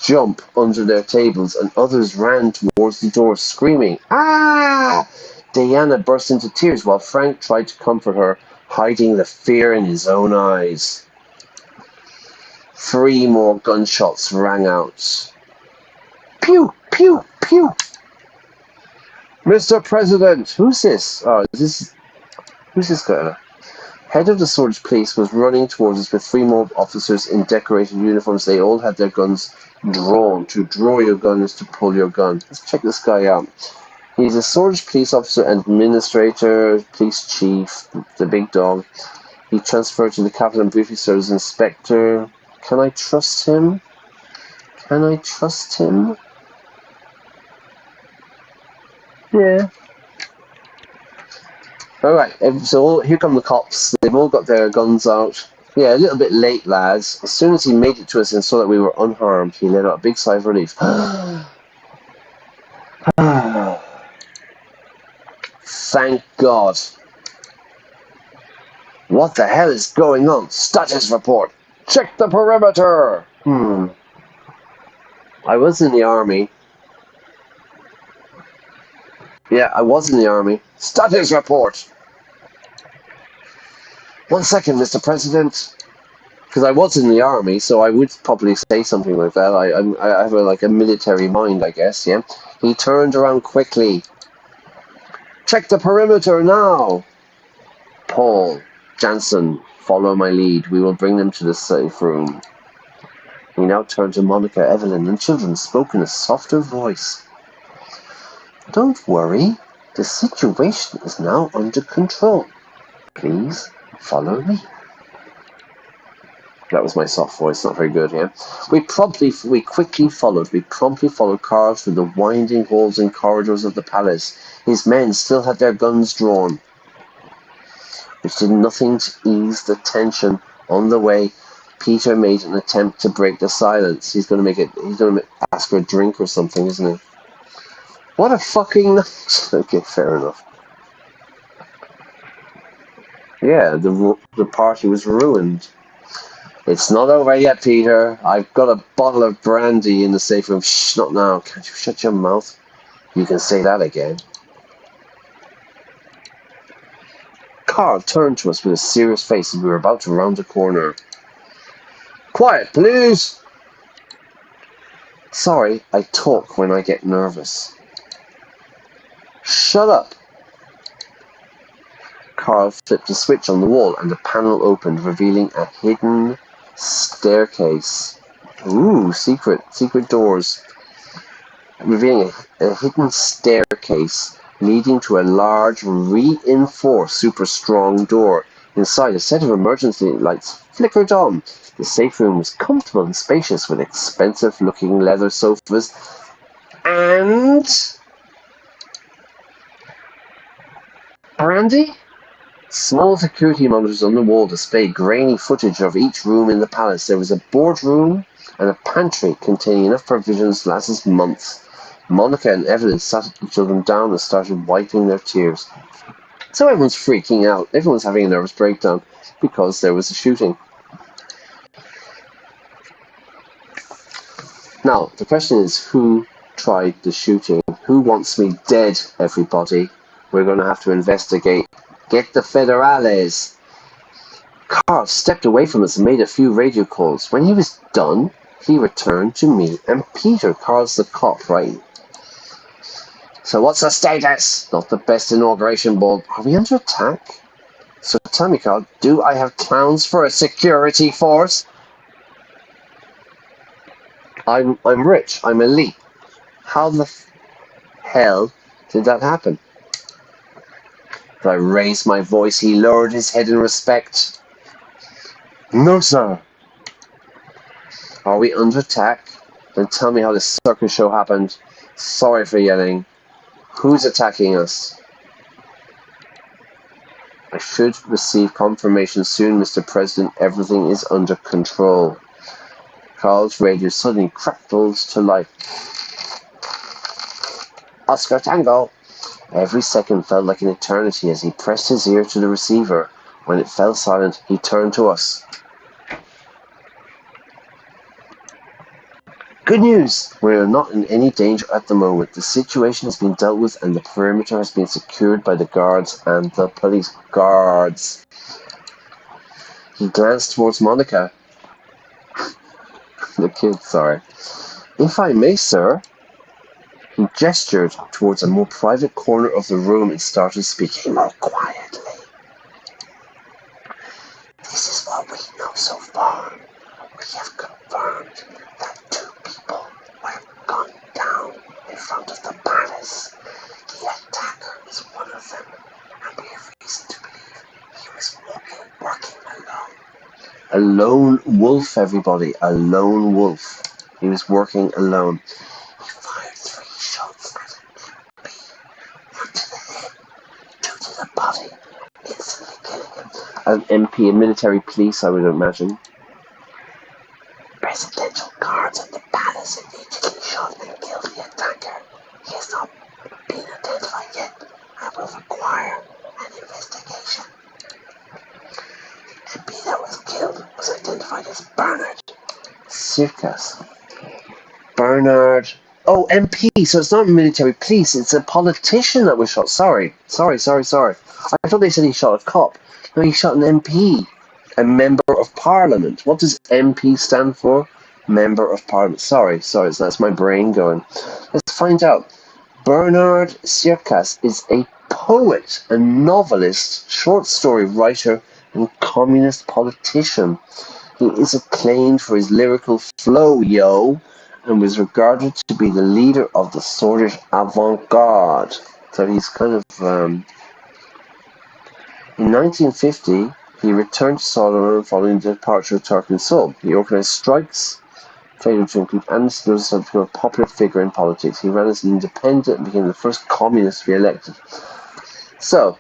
jump under their tables, and others ran towards the door, screaming, "Ah!" Diana burst into tears while Frank tried to comfort her, hiding the fear in his own eyes. 3 more gunshots rang out. Pew! Pew! Pew! Mr. President! Who's this? Oh, who's this guy? Head of the Swords Police was running towards us with 3 more officers in decorated uniforms. They all had their guns drawn. To draw your gun is to pull your gun. Let's check this guy out. He's a Swords Police officer, administrator, police chief, the big dog. He transferred to the capital and briefly served as inspector. Can I trust him? Can I trust him? Yeah. Alright, so here come the cops. They've all got their guns out. Yeah, a little bit late, lads. As soon as he made it to us and saw that we were unharmed, he let out a big sigh of relief. Thank God. What the hell is going on? Status report. Check the perimeter. I was in the army. Yeah, I was in the army. Status report. 1 second, Mr. President. Because I was in the army, so I would probably say something like that. I have a military mind, I guess, yeah? He turned around quickly. Check the perimeter now! Paul, Jansen, follow my lead. We will bring them to the safe room. He now turned to Monica, Evelyn, and children, spoke in a softer voice. Don't worry. The situation is now under control. Please follow me. That was my soft voice, not very good, yeah? We quickly followed. We promptly followed Carl through the winding halls and corridors of the palace. His men still had their guns drawn, which did nothing to ease the tension. On the way, Peter made an attempt to break the silence. He's going to ask for a drink or something, isn't he? What a fucking night. Okay, fair enough. Yeah, the party was ruined. It's not over yet, Peter. I've got a bottle of brandy in the safe room. Shh, not now. Can't you shut your mouth? You can say that again. Carl turned to us with a serious face as we were about to round the corner. Quiet, please. Sorry, I talk when I get nervous. Shut up. Carl flipped a switch on the wall and a panel opened, revealing a hidden staircase. Ooh, secret doors. Revealing a hidden staircase leading to a large, reinforced, super strong door. Inside, a set of emergency lights flickered on. The safe room was comfortable and spacious, with expensive-looking leather sofas and brandy? Small security monitors on the wall displayed grainy footage of each room in the palace. There was a boardroom and a pantry containing enough provisions to last us months. Monica and Evelyn sat each of them down and started wiping their tears. So everyone's freaking out. Everyone's having a nervous breakdown because there was a shooting. Now, the question is, who tried the shooting? Who wants me dead, everybody? We're going to have to investigate. Get the federales. Carl stepped away from us and made a few radio calls. When he was done, he returned to me and Peter. Carl's the cop, right? So what's the status? Not the best inauguration ball. Are we under attack? So tell me, Carl, do I have clowns for a security force? I'm rich. I'm elite. How the hell did that happen? As I raised my voice, he lowered his head in respect. No, sir. Are we under attack? Then tell me how this circus show happened. Sorry for yelling. Who's attacking us? I should receive confirmation soon, Mr. President. Everything is under control. Carl's radio suddenly crackled to life. Oscar Tango. Every second felt like an eternity as he pressed his ear to the receiver. When it fell silent, he turned to us. Good news! We are not in any danger at the moment. The situation has been dealt with and the perimeter has been secured by the guards and the police guards. He glanced towards Monica. The kid, sorry. If I may, sir. He gestured towards a more private corner of the room and started speaking more quietly. This is what we know so far. We have confirmed that 2 people were gunned down in front of the palace. The attacker is one of them, and we have reason to believe he was working alone. A lone wolf, everybody. A lone wolf. He was working alone. He fired 3 shots at an MP. 1 to the head, 2 to the body, instantly killing him. An MP, a military police, I would imagine. Presidential guards at the palace immediately shot and killed the attacker. He has not been identified yet and will require an investigation. The MP that was killed was identified as Bernard Circus. Bernard. Oh, MP, so it's not military police, it's a politician that was shot. Sorry. I thought they said he shot a cop. No, he shot an MP. A member of parliament. What does MP stand for? Member of parliament. Sorry, that's my brain going. Let's find out. Bernard Circus is a poet, a novelist, short story writer, and communist politician. He is acclaimed for his lyrical flow, and was regarded to be the leader of the Swedish avant-garde. So he's kind of... In 1950, he returned to Sordland following the departure of Turk and Seoul. He organized strikes, failed to include amnesty, and to become a popular figure in politics. He ran as an independent and became the first communist to be elected. So,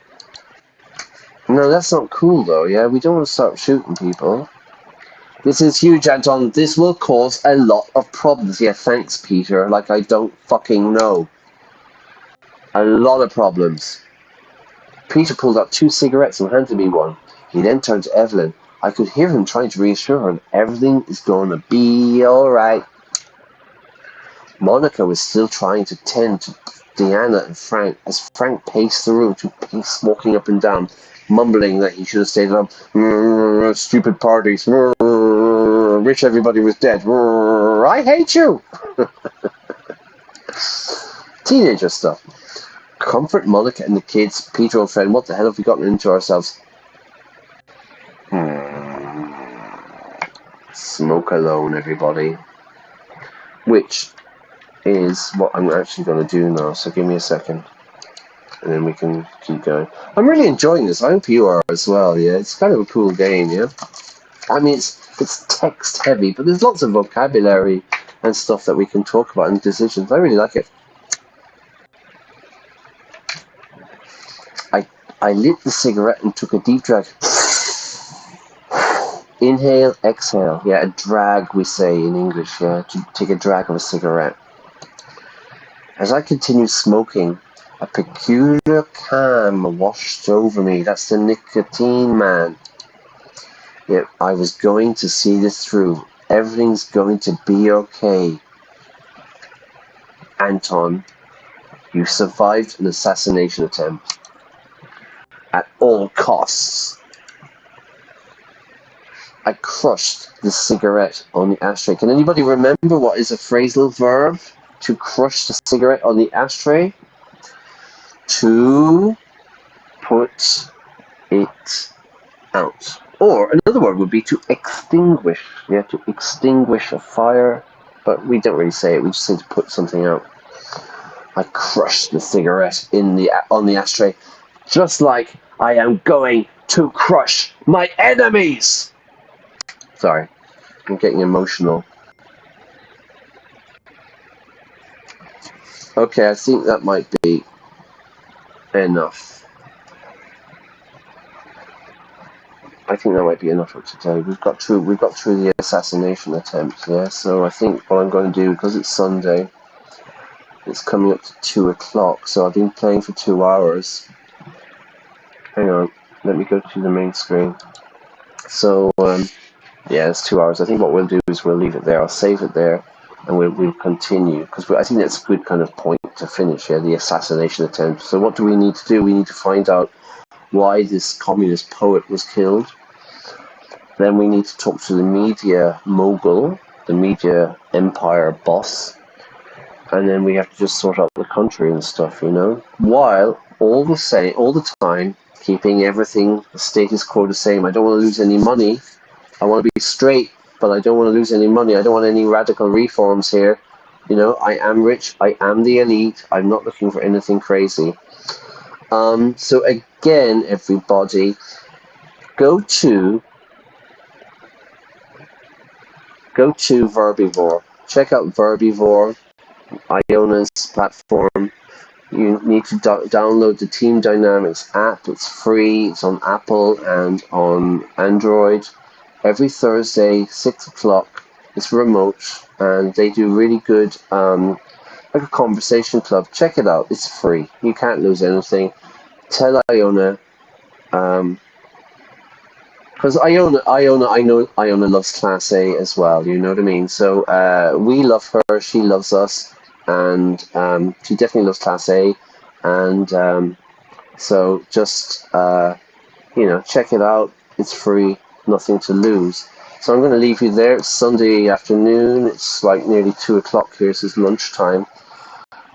no, that's not cool though, yeah? We don't want to start shooting people. This is huge, Anton. This will cause a lot of problems. Yeah, thanks, Peter. Like I don't fucking know. A lot of problems. Peter pulled out 2 cigarettes and handed me one. He then turned to Evelyn. I could hear him trying to reassure her that everything is going to be alright. Monica was still trying to tend to Diana and Frank as Frank paced the room, 2 pace walking up and down, mumbling that he should have stayed up. Stupid parties. Wish everybody was dead. I hate you. Teenager stuff. Comfort Monica and the kids. Peter, old friend, what the hell have we gotten into ourselves? Smoke alone, everybody. Which is what I'm actually going to do now, so give me a second. And then we can keep going. I'm really enjoying this. I hope you are as well, yeah? It's kind of a cool game, yeah? I mean, it's text heavy, but there's lots of vocabulary and stuff that we can talk about in decisions. I really like it. I lit the cigarette and took a deep drag. Inhale, exhale. Yeah, a drag, we say in English, yeah? To take a drag of a cigarette. As I continued smoking, a peculiar calm washed over me. That's the nicotine, man. Yeah, I was going to see this through. Everything's going to be okay. Anton, you survived an assassination attempt. At all costs. I crushed the cigarette on the ashtray. Can anybody remember what is a phrasal verb? To crush the cigarette on the ashtray? to put it out. Or another word would be to extinguish. Yeah, to extinguish a fire. But we don't really say it. We just say to put something out. I crushed the cigarette on the ashtray, just like I am going to crush my enemies. Sorry, I'm getting emotional. Okay, I think that might be enough. I think that might be enough for today. We've got through the assassination attempt, yeah. So I think what I'm going to do, because it's Sunday, it's coming up to 2 o'clock. So I've been playing for 2 hours. Hang on, let me go to the main screen. So yeah, it's 2 hours. I think what we'll do is we'll leave it there. I'll save it there, and we'll continue, because I think that's a good kind of point to finish. Yeah, the assassination attempt. So what do we need to do? We need to find out why this communist poet was killed. Then we need to talk to the media mogul, the media empire boss, and then we have to just sort out the country and stuff, you know, while all the time keeping everything the status quo the same. I don't want to lose any money. I want to be straight, but I don't want to lose any money. I don't want any radical reforms here. You know, I am rich. I am the elite. I'm not looking for anything crazy. So again, everybody, go to Verbivore. Check out Verbivore, Iona's platform. You need to download the Team Dynamics app. It's free. It's on Apple and on Android. Every Thursday, 6 o'clock. It's remote, and they do really good, like a conversation club. Check it out. It's free. You can't lose anything. Tell Iona, because I know Iona loves Class A as well. You know what I mean? So we love her. She loves us, and she definitely loves Class A. And so just you know, check it out. It's free. Nothing to lose. So I'm going to leave you there. It's Sunday afternoon. It's like nearly 2 o'clock here. So it's lunchtime.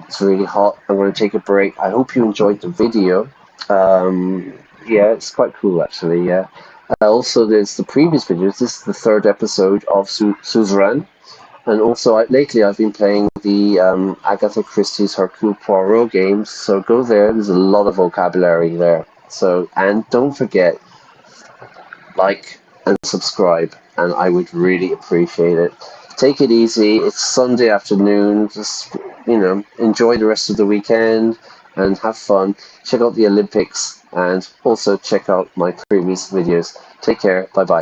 It's really hot. I'm going to take a break. I hope you enjoyed the video. Yeah, it's quite cool actually. Yeah. Also, there's the previous videos. This is the 3rd episode of Suzerain. And also, lately I've been playing the Agatha Christie's Hercule Poirot games. So go there. There's a lot of vocabulary there. So, and don't forget, like and subscribe, and I would really appreciate it. Take it easy. It's Sunday afternoon. Just, you know, enjoy the rest of the weekend and have fun. Check out the Olympics, and also check out my previous videos. Take care. Bye bye.